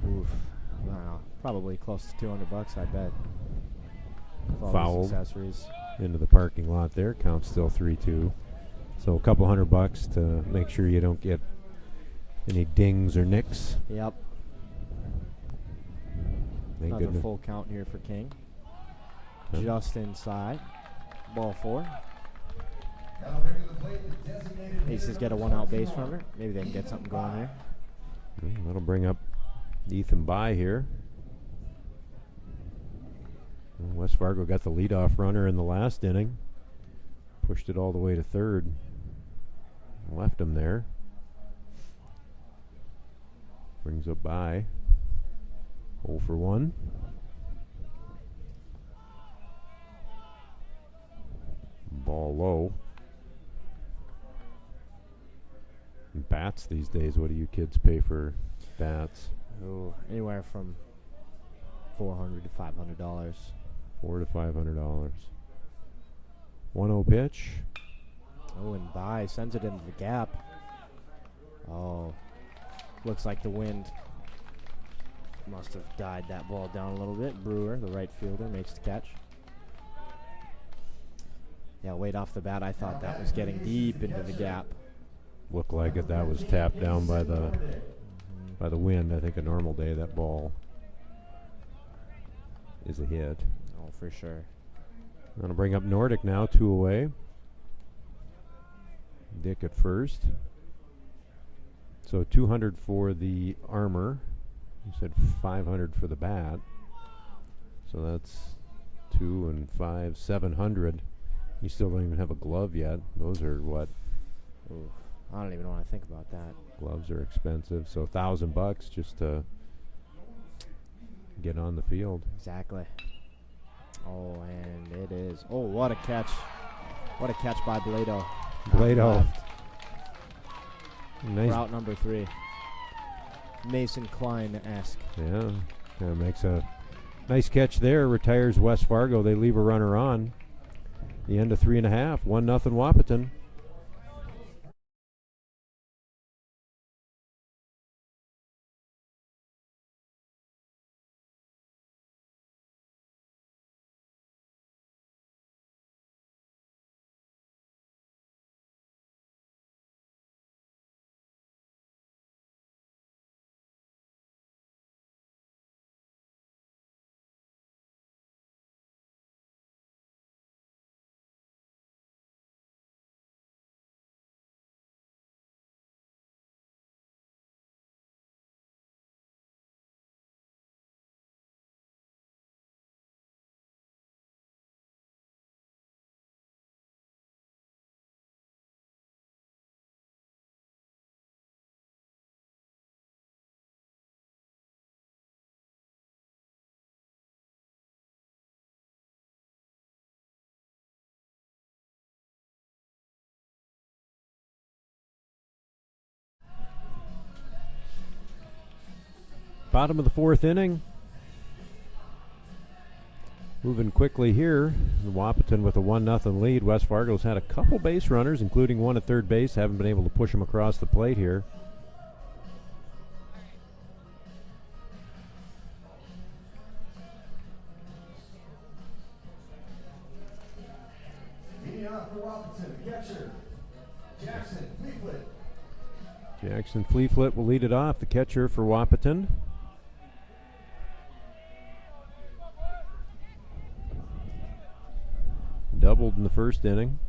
Oof. I don't know. Probably close to $200, I bet. With all Fouled these accessories. into the parking lot there. Count still 3-2. So a couple $100 to make sure you don't get any dings or nicks. Yep. Thank Another goodness. full count here for King. Okay. Just inside. Ball 4. That'll bring to the plate the designated Aces hitter get a number 1-out base 21. runner. Maybe they can get something going here. That'll bring up Ethan By here. Well, West Fargo got the leadoff runner in the last inning. Pushed it all the way to third. Left him there. Brings up By. 0 for 1. Ball low. And bats these days, what do you kids pay for bats? Ooh, anywhere from $400 to $500. $400 to $500. 1-0 pitch. Oh, and By sends it into the gap. Oh, looks like the wind must have died that ball down a little bit. Brewer, the right fielder, makes the catch. Yeah, wait off the bat, I thought that was getting deep into the gap. Looked like it. That was tapped down by the wind. I think a normal day that ball is a hit. Oh, for sure. Gonna bring up Nordic now, 2 away. Dick at first. So 200 for the armor. You said 500 for the bat. So that's 2 and 5, 700. You still don't even have a glove yet. Those are what? Ooh, I don't even want to think about that. Gloves are expensive. So $1,000 just to get on the field. Exactly. Oh, and it is. Oh, what a catch. What a catch by Blado. Blado. Nice. Route number 3. Mason Klein-esque. Yeah, kind of makes a nice catch there. Retires West Fargo. They leave a runner on. The end of 3.5. 1-0 Wahpeton. Bottom of the 4th inning. Moving quickly here. Wahpeton with a 1-0 lead. West Fargo's had a couple base runners, including one at third base. Haven't been able to push them across the plate here. Leading off for Wahpeton, the catcher, Jackson Fleetfoot. Jackson Fleetfoot will lead it off, the catcher for Wahpeton. in the first inning.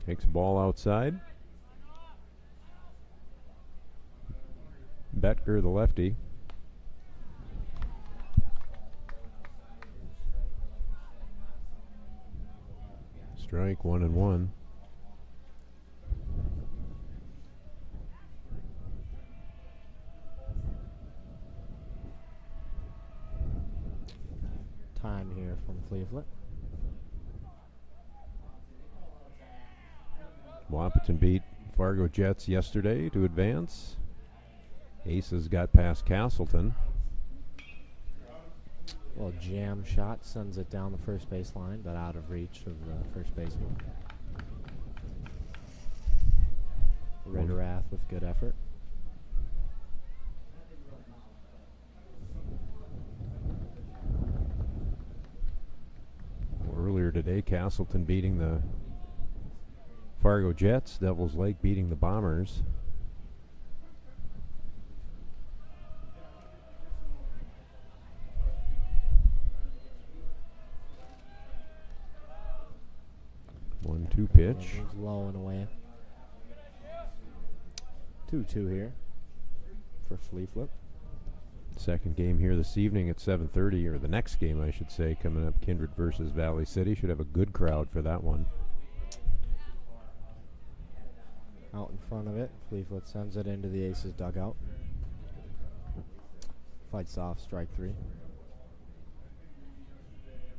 Takes a ball outside. Betker, the lefty. Strike, 1-1. Time here from Fleetfoot. Wahpeton beat Fargo Jets yesterday to advance. Aces got past Castleton. Well, jam shot sends it down the first base line, but out of reach of the first baseman. Ritterath with good effort. Earlier today, Castleton beating the Fargo Jets. Devils Lake beating the Bombers. One-two pitch. Low and away. 2-2 here for Fleetfoot. Second game here this evening at 7:30, or the next game, I should say, coming up. Kindred versus Valley City. Should have a good crowd for that one. Out in front of it, Fleetfoot sends it into the Aces dugout. Fights off, strike 3.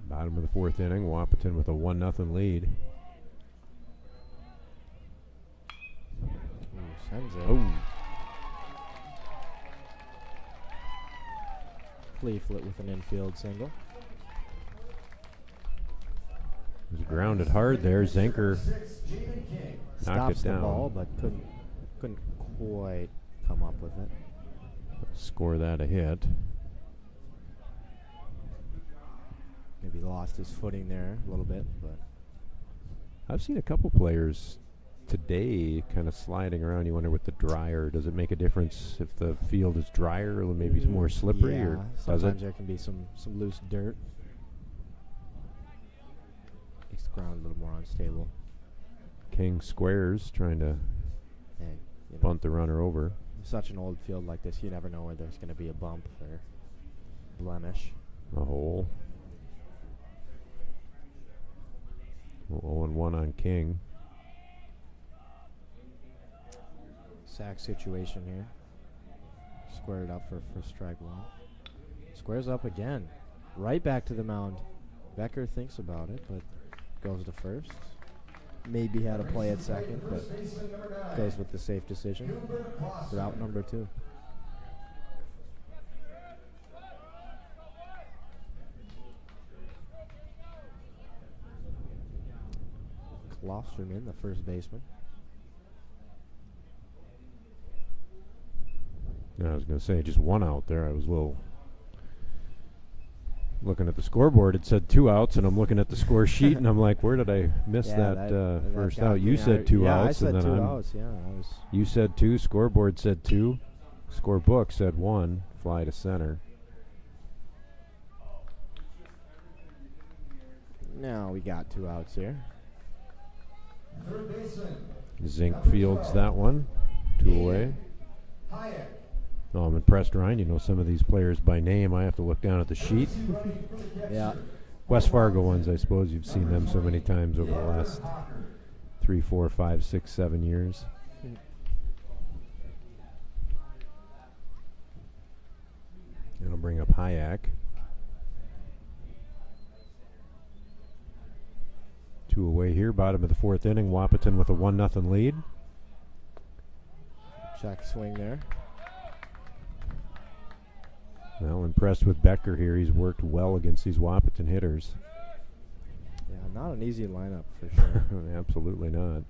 Bottom of the fourth inning, Wahpeton with a 1-0 lead. Sends it. Oh, Fleetfoot with an infield single. it was grounded hard there. Zenker knocked Stops it the down. ball, but couldn't quite come up with it. Score that a hit. Maybe lost his footing there a little bit, but I've seen a couple players today kind of sliding around. You wonder with the dryer, does it make a difference if the field is drier or maybe it's more slippery, yeah, or does sometimes it? there can be some loose dirt. Makes the ground a little more unstable. King squares, trying to And you know, bunt the runner over. such an old field like this, you never know where there's going to be a bump or blemish. A hole. 0-1 on King. Sack situation here. Squared up for strike 1. Squares up again. Right back to the mound. Becker thinks about it, but goes to first. Maybe had a play at second, but goes with the safe decision for out number 2. Klosterman, the first baseman. I was going to say just 1 out there. I was a little looking at the scoreboard. It said 2 outs, and I'm looking at the score sheet, and I'm like, where did I miss that first out? You said 2 outs. I said and then 2 outs, yeah. You said 2. Scoreboard said 2. Scorebook said 1. Fly to center. Now we got 2 outs here. Third baseman. Zink fields that one. 2 away. Hayek. Oh, I'm impressed, Ryan. You know some of these players by name. I have to look down at the sheet. Yeah. West Fargo ones, I suppose you've seen them so many times over the last 3, 4, 5, 6, 7 years. And I'll bring up Hayek. 2 away here, bottom of the fourth inning. Wahpeton with a 1-0 lead. Check swing there. Well, impressed with Becker here. He's worked well against these Wahpeton hitters. Yeah, not an easy lineup for sure. Absolutely not.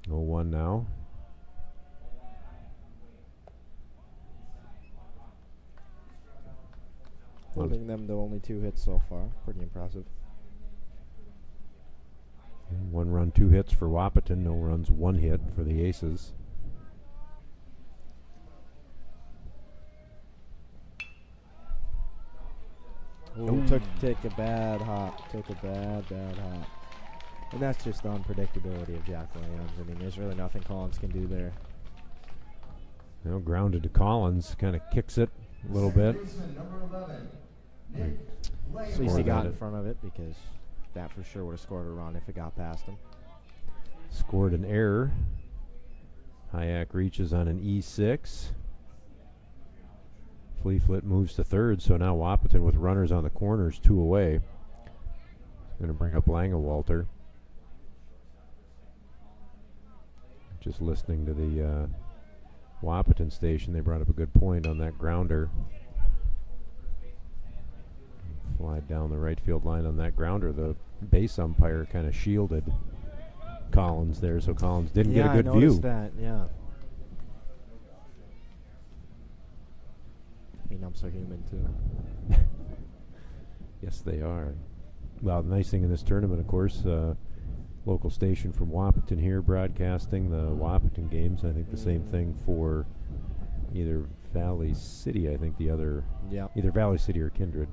0-1 now. Holding them to only 2 hits so far. Pretty impressive. 1 run, 2 hits for Wahpeton. No runs, 1 hit for the Aces. Ooh, take a bad hop. Took a bad hop. And that's just the unpredictability of Jack Williams. I mean, there's really nothing Collins can do there. Well, grounded to Collins, kind of kicks it a little bit. At least he got in front of it, because that for sure would have scored a run if it got past him. Scored an error. Hayek reaches on an E6. Fleeflet moves to third, so now Wahpeton with runners on the corners, 2 away. Going to bring up Langewalter. Just listening to the Wahpeton station, they brought up a good point on that grounder. Slide down the right field line on that grounder. The base umpire kind of shielded Collins there, so Collins didn't get a good view. Yeah, I noticed that, yeah. I mean, umps are human too. Yes, they are. Well, the nice thing in this tournament, of course, local station from Wahpeton here broadcasting the Wahpeton games. I think the same thing for either Valley City, I think the other, either Valley City or Kindred.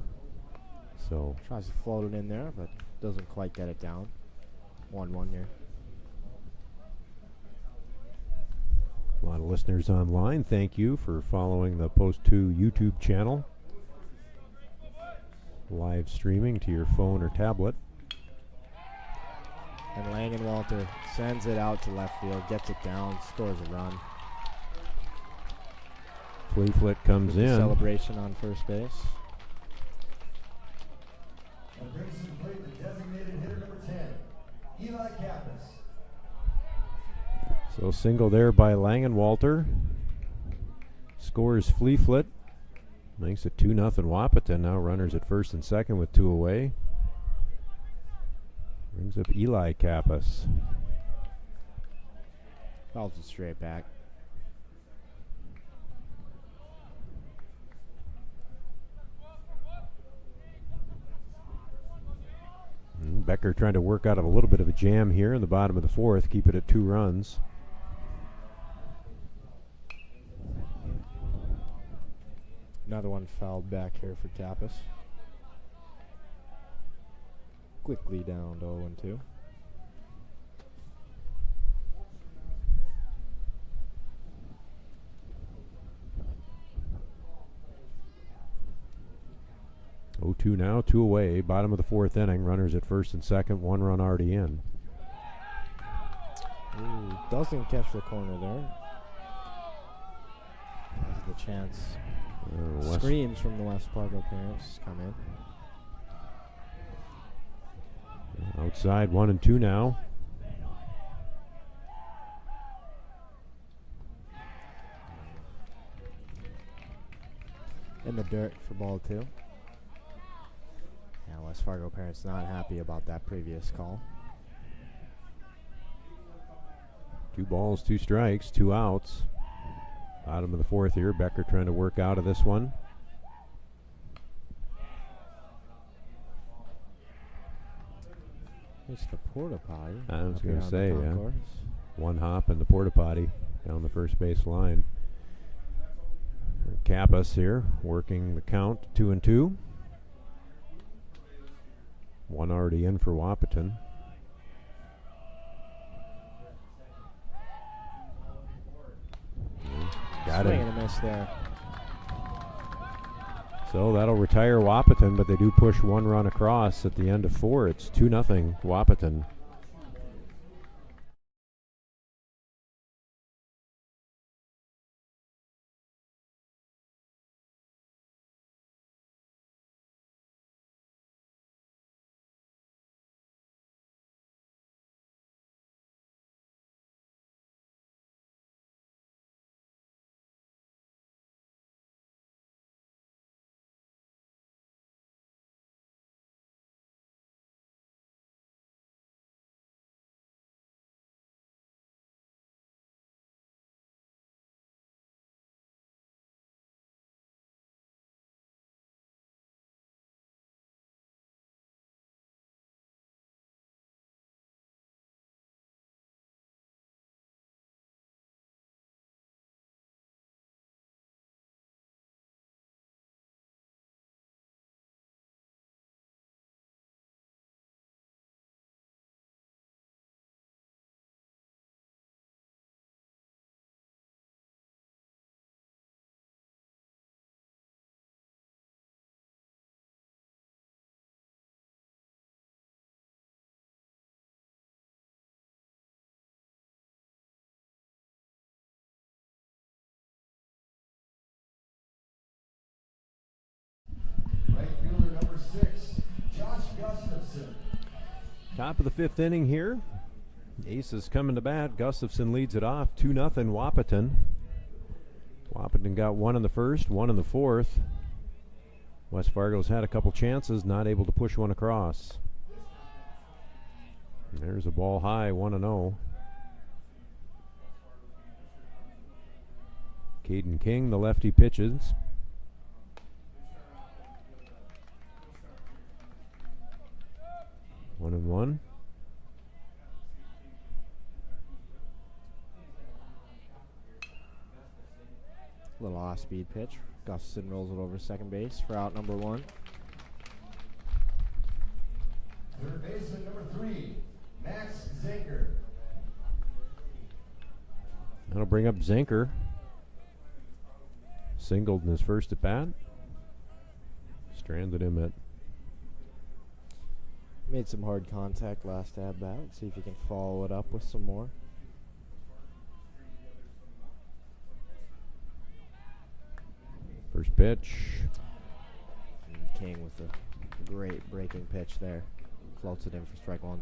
So tries to float it in there, but doesn't quite get it down. 1-1 here. A lot of listeners online. Thank you for following the Post 2 YouTube channel. Live streaming to your phone or tablet. And Langewalter sends it out to left field, gets it down, scores a run. Fleeflet comes in. Celebration on first base. And brings to the plate the designated hitter number 10, Eli Kappas. So single there by Langenwalter. Scores Fleeflet. Makes it 2-0 Wahpeton. Now runners at first and second with 2 away. Brings up Eli Kappas. Fouls it straight back. Becker trying to work out of a little bit of a jam here in the bottom of the 4th. Keep it at 2 runs. Another one fouled back here for Kappas. Quickly down to 0-2. Oh, 2 now, 2 away. Bottom of the 4th inning. Runners at first and second. 1 run already in. Ooh, doesn't catch the corner there. Has the chance. Screams from the West Fargo parents come in. Outside, 1 and 2 now. In the dirt for ball 2. Yeah, West Fargo parents not happy about that previous call. 2 balls, 2 strikes, 2 outs. Bottom of the 4th here. Becker trying to work out of this one. It's the porta potty. I was going to say, yeah. 1 hop in the porta potty down the first base line. Kappas here working the count, 2 and 2. 1 already in for Wahpeton. Got Swing it. and a miss there. So that'll retire Wahpeton, but they do push 1 run across at the end of 4. It's 2-0 Wahpeton. Gustafson. Top of the 5th inning here. Aces coming to bat. Gustafson leads it off. 2-0 Wahpeton. Wahpeton got 1 in the 1st, 1 in the 4th. West Fargo's had a couple chances, not able to push one across. And there's a ball high, 1-0. Caden King, the lefty, pitches. One and one. Little off-speed pitch. Gustafson rolls it over second base for out number 1. Third baseman number 3, Max Zinker. That'll bring up Zinker. Singled in his first at bat. Stranded him at. Made some hard contact last at bat. Let's see if he can follow it up with some more. First pitch. And King with a great breaking pitch there. Floats it in for strike 1.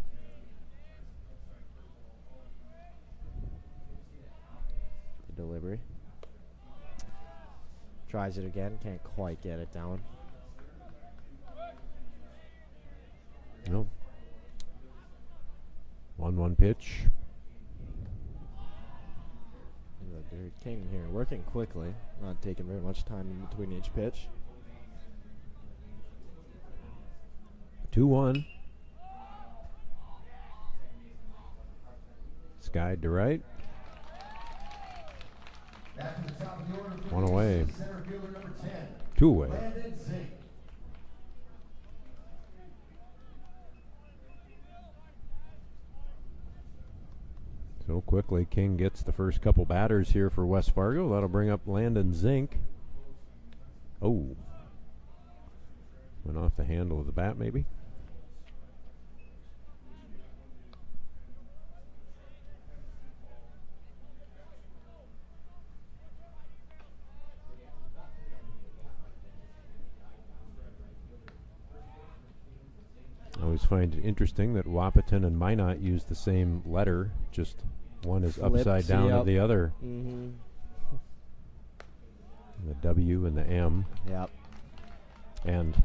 The delivery. Tries it again. Can't quite get it down. No. 1-1 pitch. Derek King here working quickly, not taking very much time in between each pitch. 2-1. Skied to right. Back to the top of the order. One away. Center fielder number 10, 2 away. Landon Zink. So quickly, King gets the first couple batters here for West Fargo. That'll bring up Landon Zink. Oh. Went off the handle of the bat, maybe. I always find it interesting that Wahpeton and Minot use the same letter, just one is Flips, upside down yep. of the other. Mm-hmm. The W and the M. Yep. And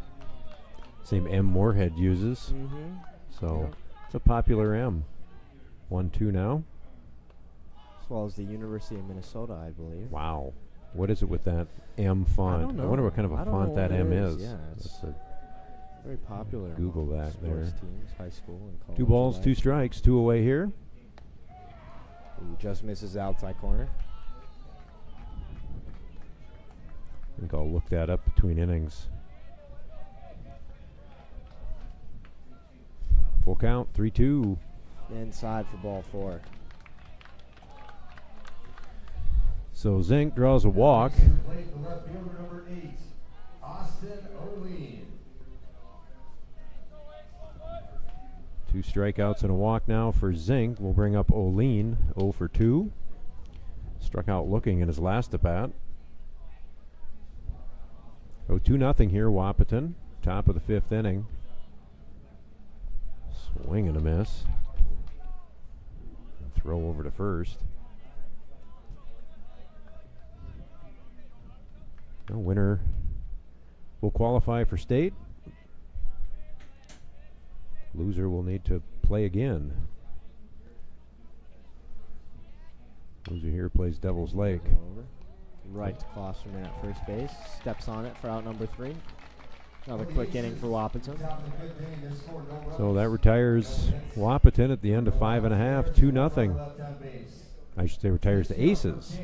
same M Moorhead uses. Mm-hmm. So Yep. it's a popular M. 1-2 now. As well as the University of Minnesota, I believe. Wow. What is it with that M font? don't know. wonder what kind of I a don't know font that what it M is. is. Yeah, it's That's a very popular. Google among that sports there. teams, high school and college. 2 balls, alike. 2 strikes, 2 away here. Ooh, just misses the outside corner. I think I'll look that up between innings. Full count, 3-2. inside for ball four. So Zink draws a walk. Plate the left fielder number 8, Austin O'Lean. 2 strikeouts and a walk now for Zink. We'll bring up O'Lean, 0 for 2. Struck out looking in his last at bat. Oh, 2-0 here, Wahpeton. Top of the 5th inning. Swing and a miss. Throw over to first. No winner will qualify for state. Loser will need to play again. Loser here plays Devil's Lake. Right to Klosterman at first base. Steps on it for out number 3. Another quick inning for Wahpeton. So that retires Wahpeton at the end of 5.5, 2-0. I should say retires the Aces.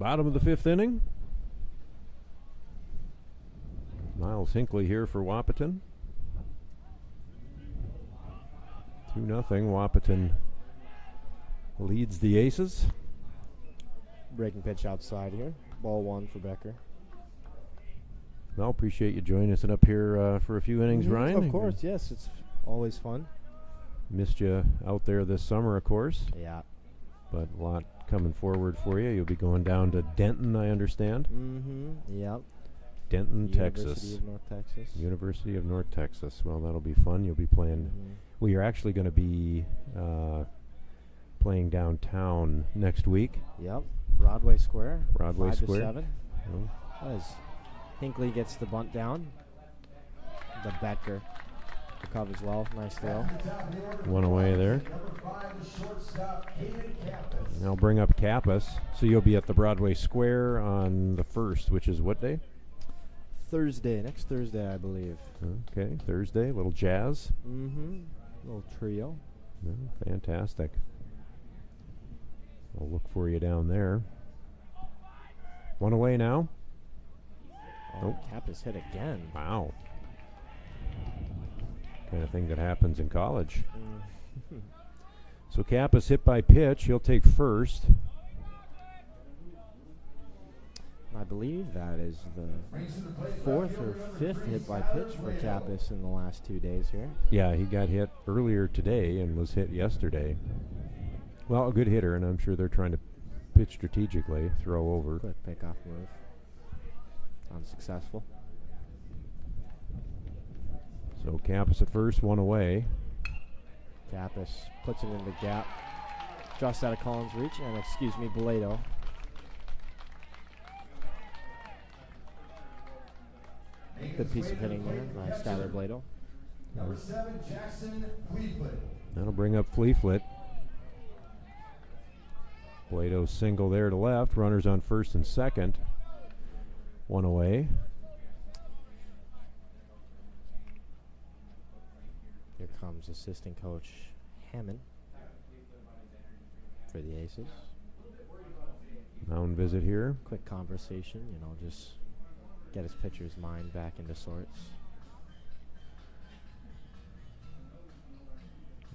Bottom of the 5th inning. Miles Hinckley here for Wahpeton. 2-0. Wahpeton leads the Aces. Breaking pitch outside here. Ball 1 for Becker. Well, appreciate you joining us up here for a few innings, Ryan. Of course, yes. It's always fun. Missed you out there this summer, of course. Yeah. But a lot coming forward for you. You'll be going down to Denton, I understand. Mm-hmm. Yep. Denton, Texas. University of North Texas. University of North Texas. Well, that'll be fun. You'll be playing. Well, you're actually going to be playing downtown next week. Yep. Broadway Square. Broadway 5 Square. To 7. Oh. As Hinckley gets the bunt down. The Becker to covers well. Nice throw. One away there. And I'll bring up Kappas. So you'll be at the Broadway Square on the 1st, which is what day? Thursday. Next Thursday, I believe. Okay, Thursday. Little jazz. Mm-hmm. Little trio. Oh, fantastic. I'll look for you down there. One away now. Oh, Kappas hit again. Wow. Kind of thing that happens in college. So Kappas hit by pitch. He'll take first. I believe that is the 4th or 5th hit by pitch for Kappas in the last 2 days here. Yeah, he got hit earlier today and was hit yesterday. Well, a good hitter, and I'm sure they're trying to pitch strategically, throw over. Quick pickoff move. Unsuccessful. So Kappas at first, one away. Kappas puts it in the gap. Just out of Collins' reach, and Beledo. Good piece of hitting there by Skylar Blado. Number 7, Jackson Fleetfoot. That'll bring up Fleetfoot. Blado single there to left. Runners on first and second. One away. Here comes assistant coach Hammond for the Aces. Mound visit here. Quick conversation, just get his pitcher's mind back into sorts.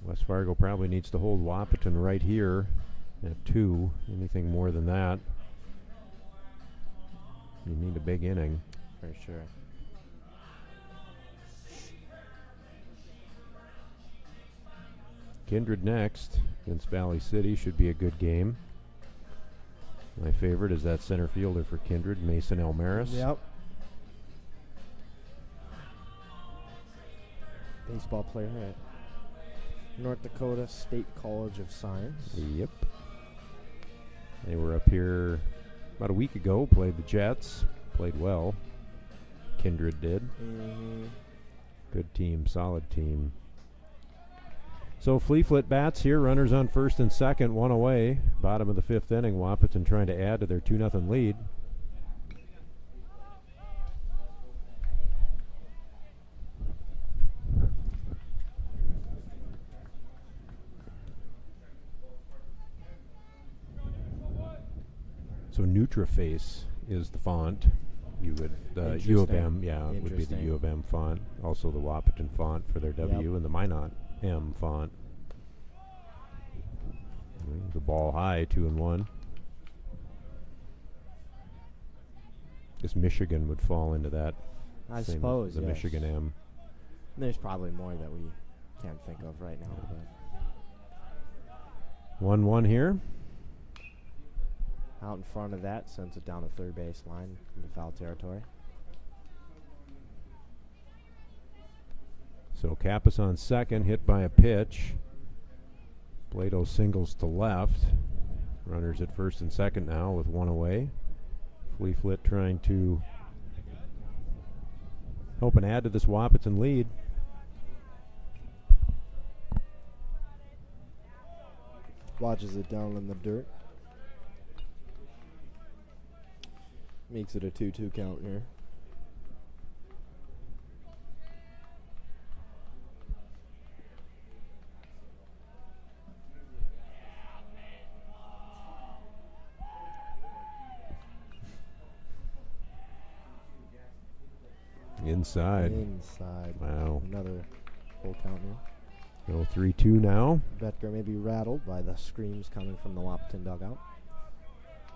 West Fargo probably needs to hold Wahpeton right here at 2. Anything more than that, you need a big inning. For sure. Kindred next against Valley City. Should be a good game. My favorite is that center fielder for Kindred, Mason Elmaris. Yep. Baseball player at North Dakota State College of Science. Yep. They were up here about a week ago, played the Jets, played well. Kindred did. Mm-hmm. Good team, solid team. So Fleetfoot bats here, runners on first and second, one away. Bottom of the 5th inning, Wahpeton trying to add to their 2-0 lead. So Nutraface is the font. You would U of M, would be the U of M font. Also the Wahpeton font for their W, and the Minot M font. The ball high, 2-1. Guess Michigan would fall into that. I suppose, the yes. Michigan M. There's probably more that we can't think of right now. But 1-1 here. out in front of that, sends it down the third base line into foul territory. So Kappas on second, hit by a pitch. Blado singles to left. Runners at first and second now with one away. Fleetfoot trying to help and add to this Wahpeton lead. Lodges it down in the dirt. Makes it a 2-2 count here. Inside. Inside. Wow. Another full count here. No 3-2 now. Betker may be rattled by the screams coming from the Wahpeton dugout.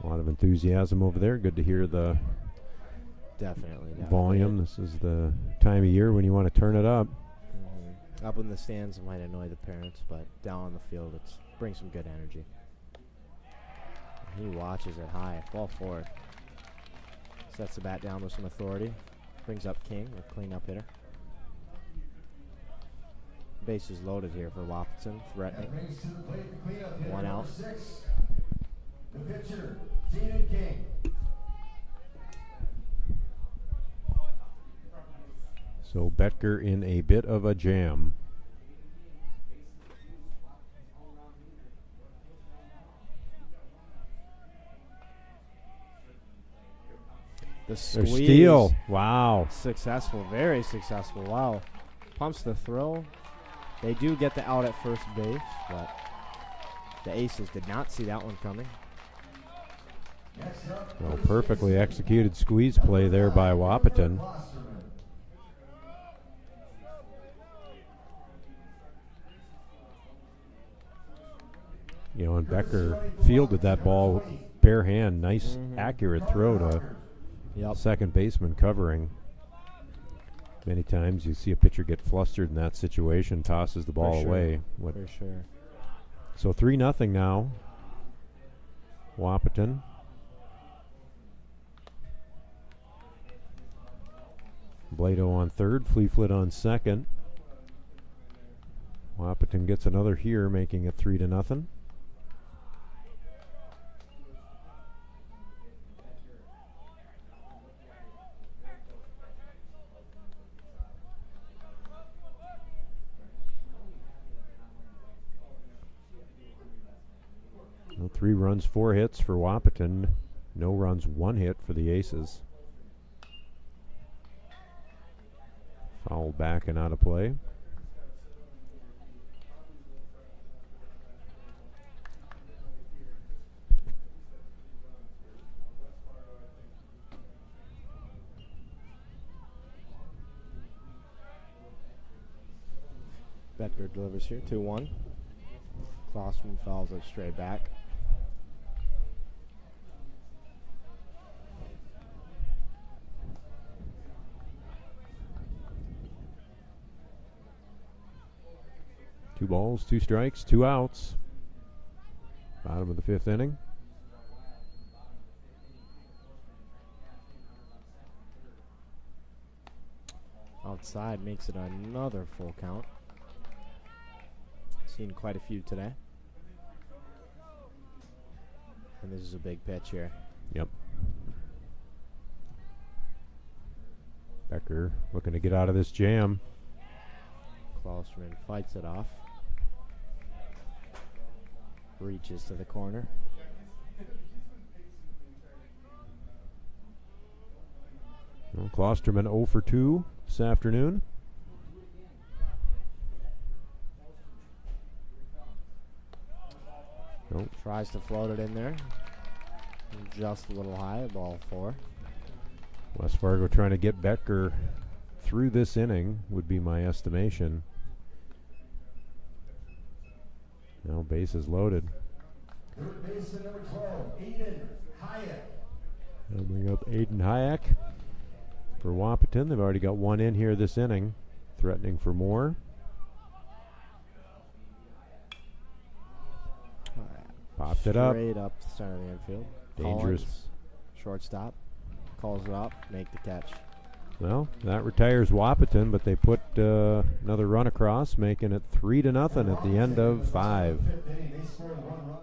A lot of enthusiasm over there. Good to hear the Definitely. volume. This is the time of year when you want to turn it up. Up in the stands, it might annoy the parents, but down on the field, it brings some good energy. He watches it high. Ball forward. Sets the bat down with some authority. Brings up King, a cleanup hitter. Base is loaded here for Wahpeton, threatening. One out. The pitcher, Jaden King. So Betker in a bit of a jam. The There's squeeze. steal. Wow. Successful, very successful. Wow. Pumps the throw. They do get the out at first base, but the Aces did not see that one coming. Well, perfectly executed squeeze play there by Wahpeton. You know, and Becker fielded that ball bare hand. Nice, accurate throw to second baseman covering. Many times you see a pitcher get flustered in that situation, tosses the ball away. For sure. So 3-0 now. Wahpeton. Blado on third, Fleetfoot on second. Wahpeton gets another here, making it 3-0. No 3 runs, 4 hits for Wahpeton. No runs, 1 hit for the Aces. Foul back and out of play. Betker delivers here, 2-1. Klosterman fouls it straight back. Two balls, 2 strikes, 2 outs. Bottom of the 5th inning. Outside makes it another full count. Seen quite a few today. And this is a big pitch here. Yep. Becker looking to get out of this jam. Klosterman fights it off. Reaches to the corner. Well, Klosterman 0 for 2 this afternoon. Nope. Tries to float it in there. Just a little high, ball 4. West Fargo trying to get Becker through this inning would be my estimation. Now base is loaded. Third baseman number 12, Aiden Hayek. They'll bring up Aiden Hayek for Wahpeton. They've already got 1 in here this inning, threatening for more. Popped it up. Straight up the center of the infield. Dangerous. Collins, shortstop. Calls it up, make the catch. Well, that retires Wahpeton, but they put another run across, making it 3-0 at the end of 5. They scored 1 run.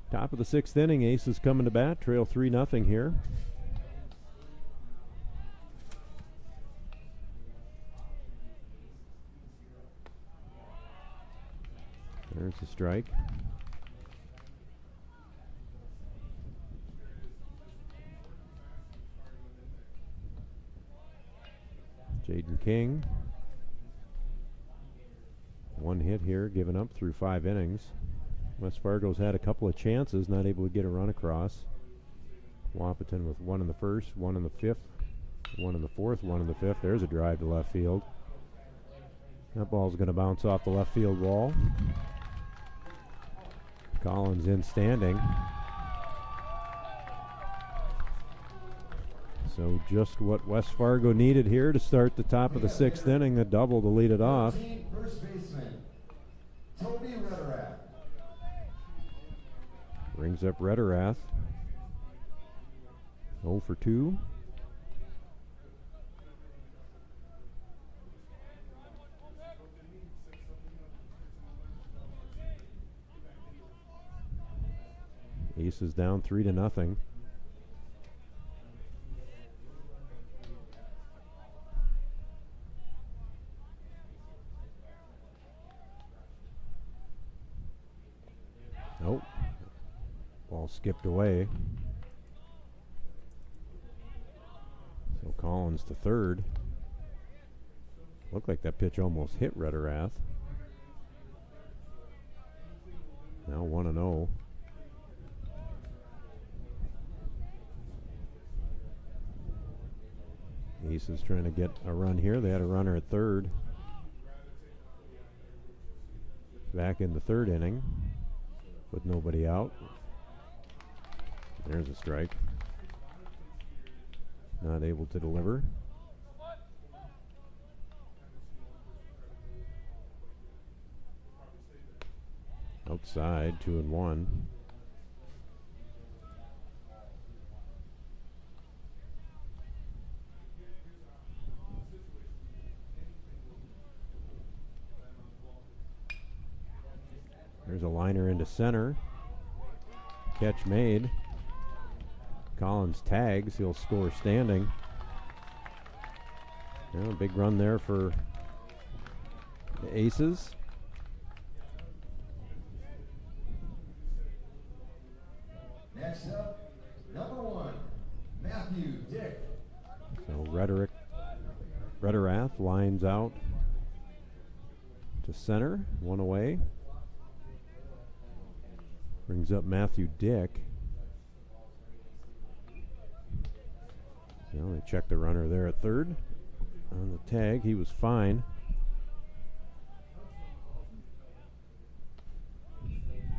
Top of the 6th inning, Aces coming to bat, trail 3-0 here. There's the strike. Jaden King. One hit here, given up through 5 innings. West Fargo's had a couple of chances, not able to get a run across. Wahpeton with 1 in the 1st, 1 in the 5th, 1 in the 4th, 1 in the 5th. There's a drive to left field. That ball's going to bounce off the left field wall. Collins in standing. So just what West Fargo needed here to start the top of the 6th inning, the double to lead it off. First baseman, Toby Rederath. Brings up Rederath. 0 for 2. Aces down 3-0. Nope. Ball skipped away. So Collins to third. Looked like that pitch almost hit Rederath. Now 1-0. Aces trying to get a run here. They had a runner at third. Back in the 3rd inning with nobody out. There's a strike. Not able to deliver. Outside, 2-1. There's a liner into center. Catch made. Collins tags. He'll score standing. Yeah, a big run there for the Aces. Next up, number 1, Matthew Dick. So Rederath lines out to center. 1 away. Brings up Matthew Dick. Well, they checked the runner there at third. On the tag, he was fine.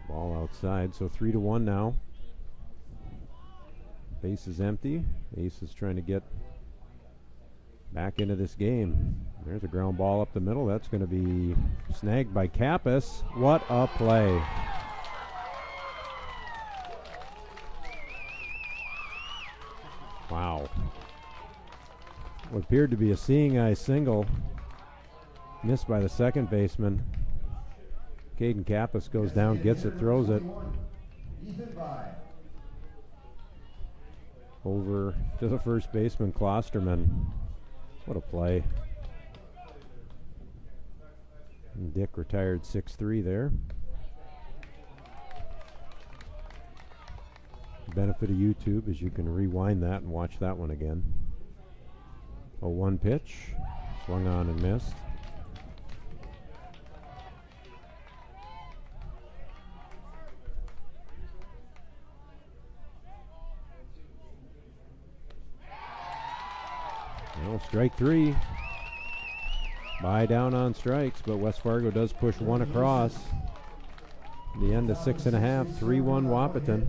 Ball outside, so 3-1 now. Base is empty. Ace is trying to get back into this game. There's a ground ball up the middle. That's going to be snagged by Kappas. What a play. Wow. What appeared to be a seeing eye single, missed by the second baseman. Caden Kappas goes down, gets it, throws it over to the first baseman, Klosterman. What a play. And Dick retired 6-3 there. The benefit of YouTube is you can rewind that and watch that one again. 0-1 pitch, swung on and missed. Well, strike 3. Bye down on strikes, but West Fargo does push 1 across. The end of 6.5, 3-1 Wahpeton.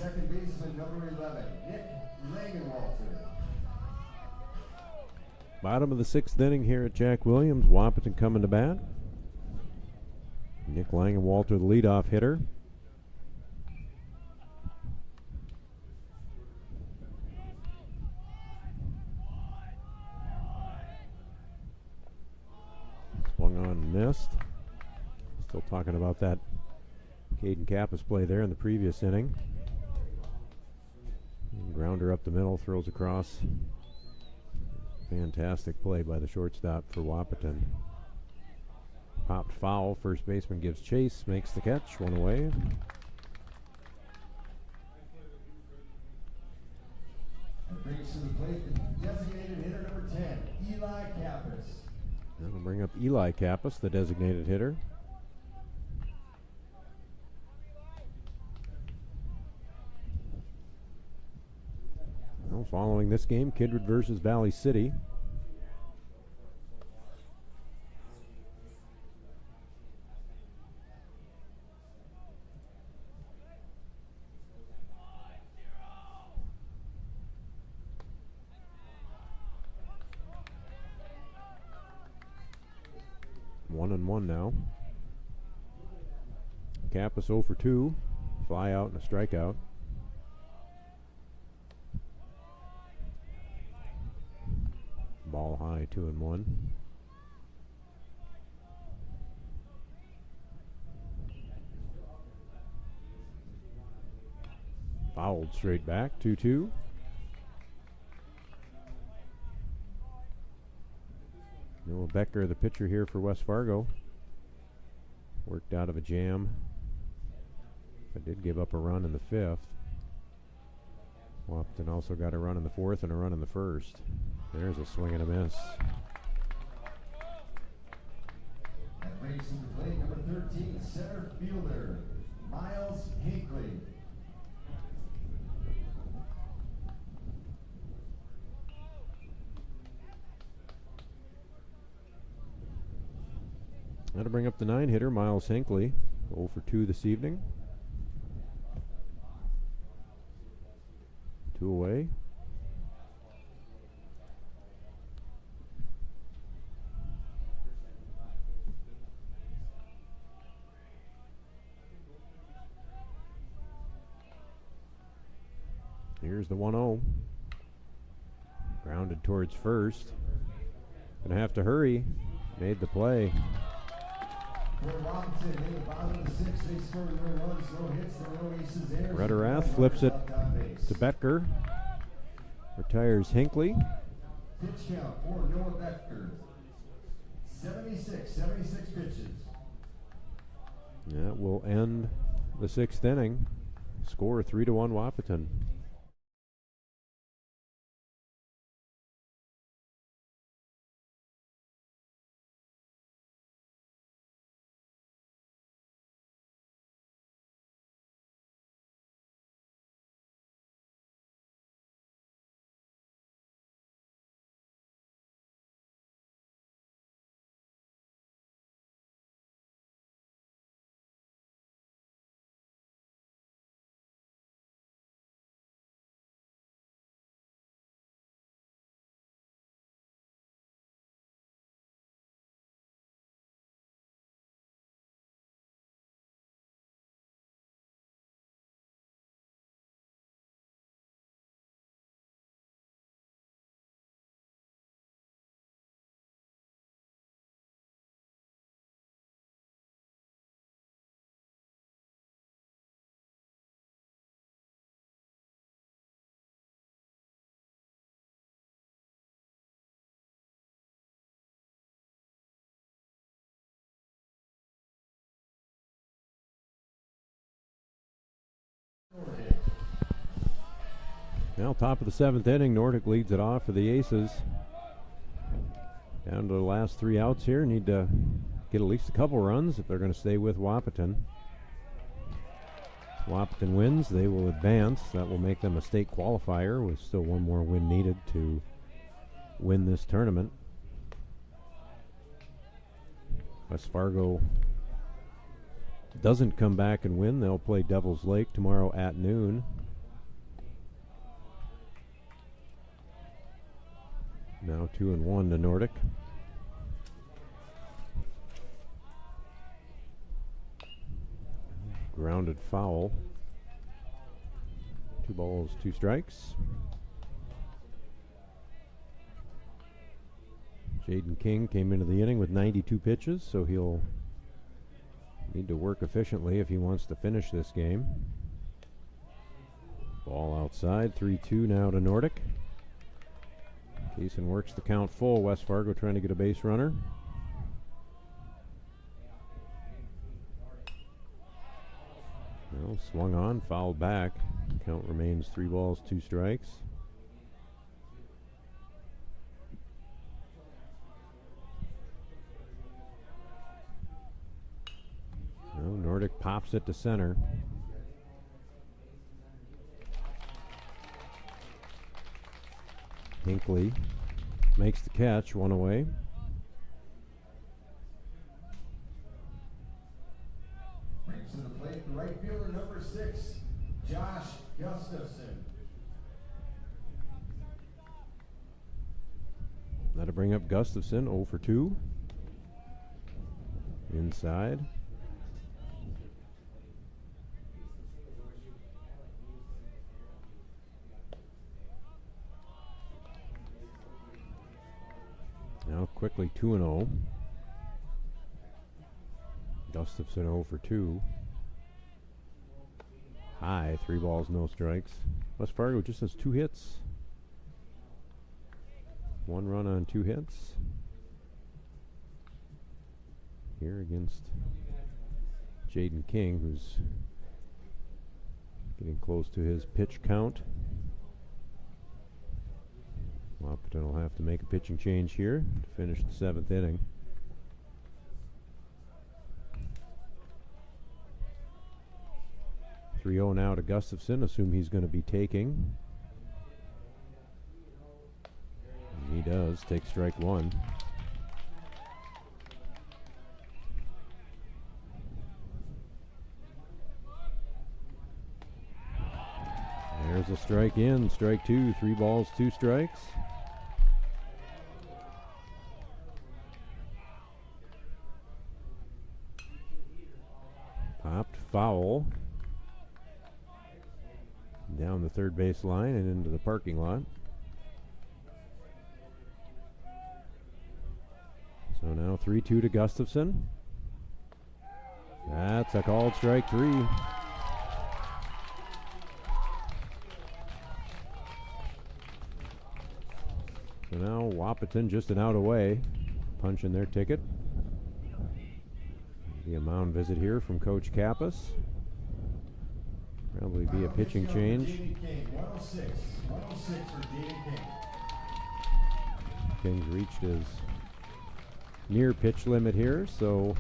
second baseman, number 11, Nick Langenwalter. Bottom of the 6th inning here at Jack Williams. Wahpeton coming to bat. Nick Langenwalter, the leadoff hitter. Swung on and missed. Still talking about that Caden Kappa's play there in the previous inning. Grounder up the middle, throws across. Fantastic play by the shortstop for Wahpeton. Popped foul, first baseman gives chase, makes the catch, one away. And brings to the plate the designated hitter, number 10, Eli Kappas. That'll bring up Eli Kappas, the designated hitter. Well, following this game, Kindred versus Valley City. One and one now. Kappas 0 for 2. Fly out and a strikeout. Ball high, 2 and 1. Fouled straight back, 2-2. Noah Becker, the pitcher here for West Fargo. Worked out of a jam, but did give up a run in the 5th. Wahpeton also got a run in the 4th and a run in the 1st. There's a swing and a miss. That brings to the plate number 13, center fielder, Miles Hinckley. That'll bring up the 9 hitter, Miles Hinckley, 0 for 2 this evening. 2 away. Here's the 1-0. Grounded towards first. Gonna have to hurry. Made the play. Rudderath flips it to Becker. Retires Hinckley. Pitch count for Noah Becker. 76 pitches. That will end the 6th inning. Score 3-1 Wahpeton. Now top of the 7th inning, Nordic leads it off for the Aces. Down to the last 3 outs here. Need to get at least a couple runs if they're going to stay with Wahpeton. If Wahpeton wins, they will advance. That will make them a state qualifier with still one more win needed to win this tournament. West Fargo doesn't come back and win. They'll play Devil's Lake tomorrow at noon. Now 2-1 to Nordic. Grounded foul. 2 balls, 2 strikes. Jaden King came into the inning with 92 pitches, so he'll need to work efficiently if he wants to finish this game. Ball outside, 3-2 now to Nordic. Kaysen works the count full. West Fargo trying to get a base runner. Well, swung on, fouled back. Count remains 3 balls, 2 strikes. Well, Nordic pops it to center. Hinckley makes the catch, 1 away. Brings to the plate the right fielder, number 6, Josh Gustafson. That'll bring up Gustafson, 0 for 2. Inside. Now quickly 2-0. Gustafson 0 for 2. High, 3 balls, no strikes. West Fargo just has 2 hits. 1 run on 2 hits. Here against Jaden King, who's getting close to his pitch count. Wahpeton will have to make a pitching change here to finish the 7th inning. (3-0) now to Gustafson. Assume he's going to be taking. And he does. Take strike 1. There's a strike in. Strike 2. 3 balls, 2 strikes. Popped foul. Down the third base line and into the parking lot. So now 3-2 to Gustafson. That's a called strike 3. So now Wahpeton just an out away, punching their ticket. Be a mound visit here from Coach Kappas. Probably be a pitching change. 106 for Jaden King. King's reached his near pitch limit here, so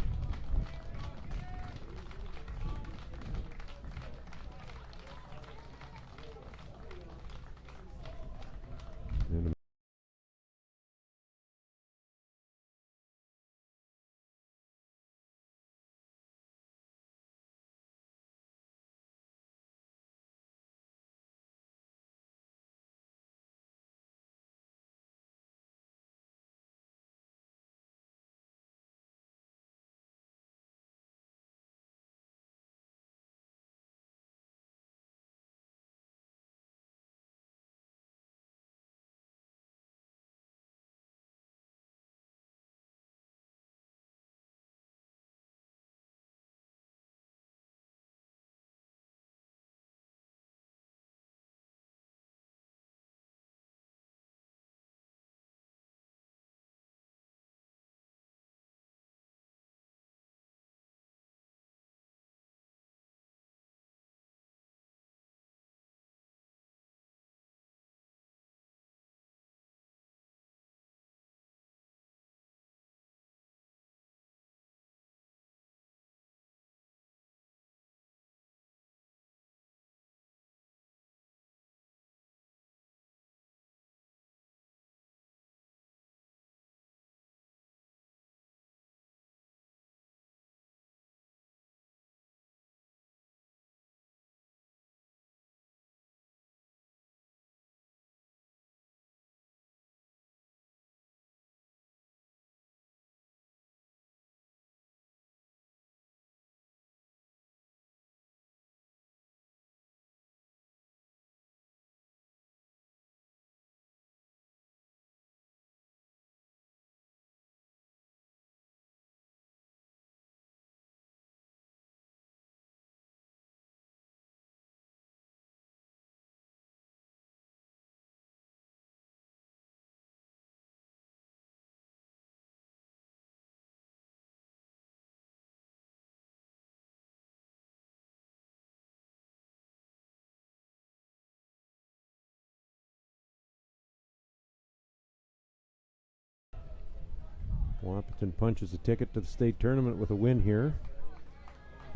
Wahpeton punches a ticket to the state tournament with a win here.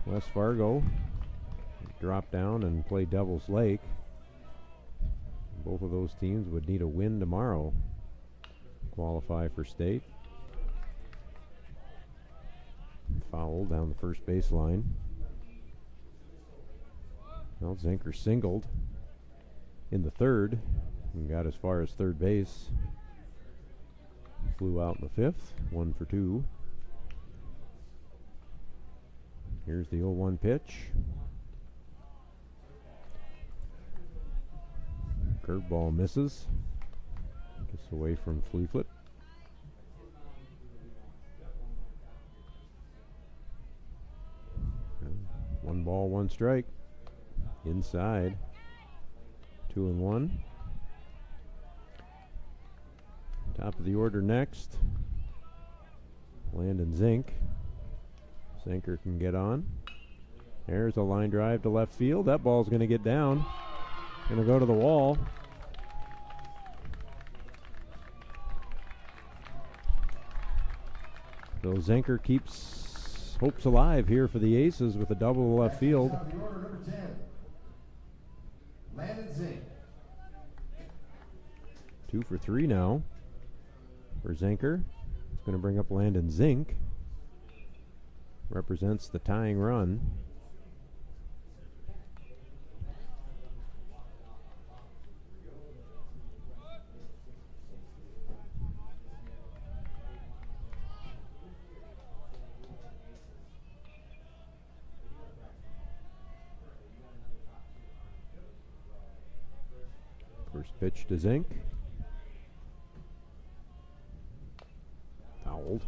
West Fargo drop down and play Devils Lake. Both of those teams would need a win tomorrow to qualify for state. Foul down the first baseline. Well, Zinker singled in the third and got as far as third base. Flew out in the fifth, 1 for 2. Here's the 0-1 pitch. Curveball misses. Gets away from Fleetfoot. One ball, one strike. Inside. 2-1. Top of the order next. Landon Zink. Zinker can get on. There's a line drive to left field. That ball's going to get down. Going to go to the wall. So Zinker keeps hopes alive here for the Aces with a double to left field. Top of the order, number 10. Landon Zink. 2 for 3 now for Zinker. It's going to bring up Landon Zink. Represents the tying run. First pitch to Zink. Fouled.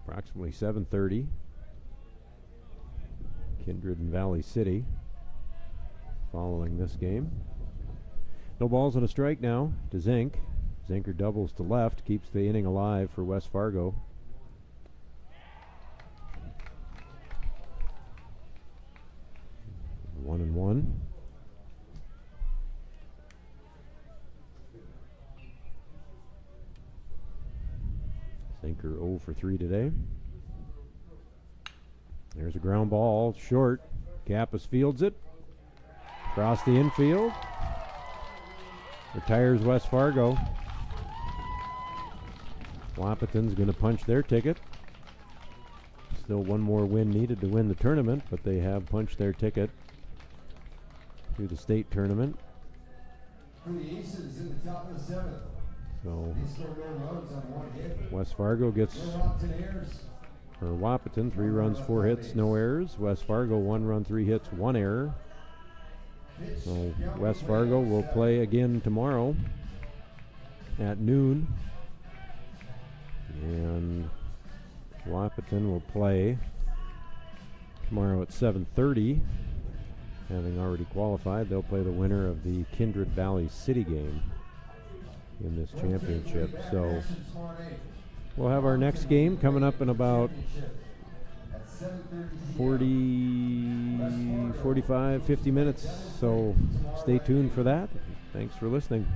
Approximately 7:30. Kindred and Valley City following this game. No balls and a strike now to Zink. Zinker doubles to left, keeps the inning alive for West Fargo. One and one. Zinker 0 for 3 today. There's a ground ball short. Kappas fields it. Across the infield. Retires West Fargo. Wahpeton's going to punch their ticket. Still one more win needed to win the tournament, but they have punched their ticket to the state tournament. For the Aces in the top of the 7th. So They scored no runs on one hit. West Fargo gets, No runs and errors. or Wahpeton, 3 runs, 4 hits, no errors. West Fargo, 1 run, 3 hits, 1 error. Pitch. So Count West one, Fargo will 7. play again tomorrow at noon. And Wahpeton will play tomorrow at 7:30. Having already qualified, they'll play the winner of the Kindred Valley City game in this championship. So we'll have our next game coming up in about 40, 45, 50 minutes. So stay tuned for that. Thanks for listening.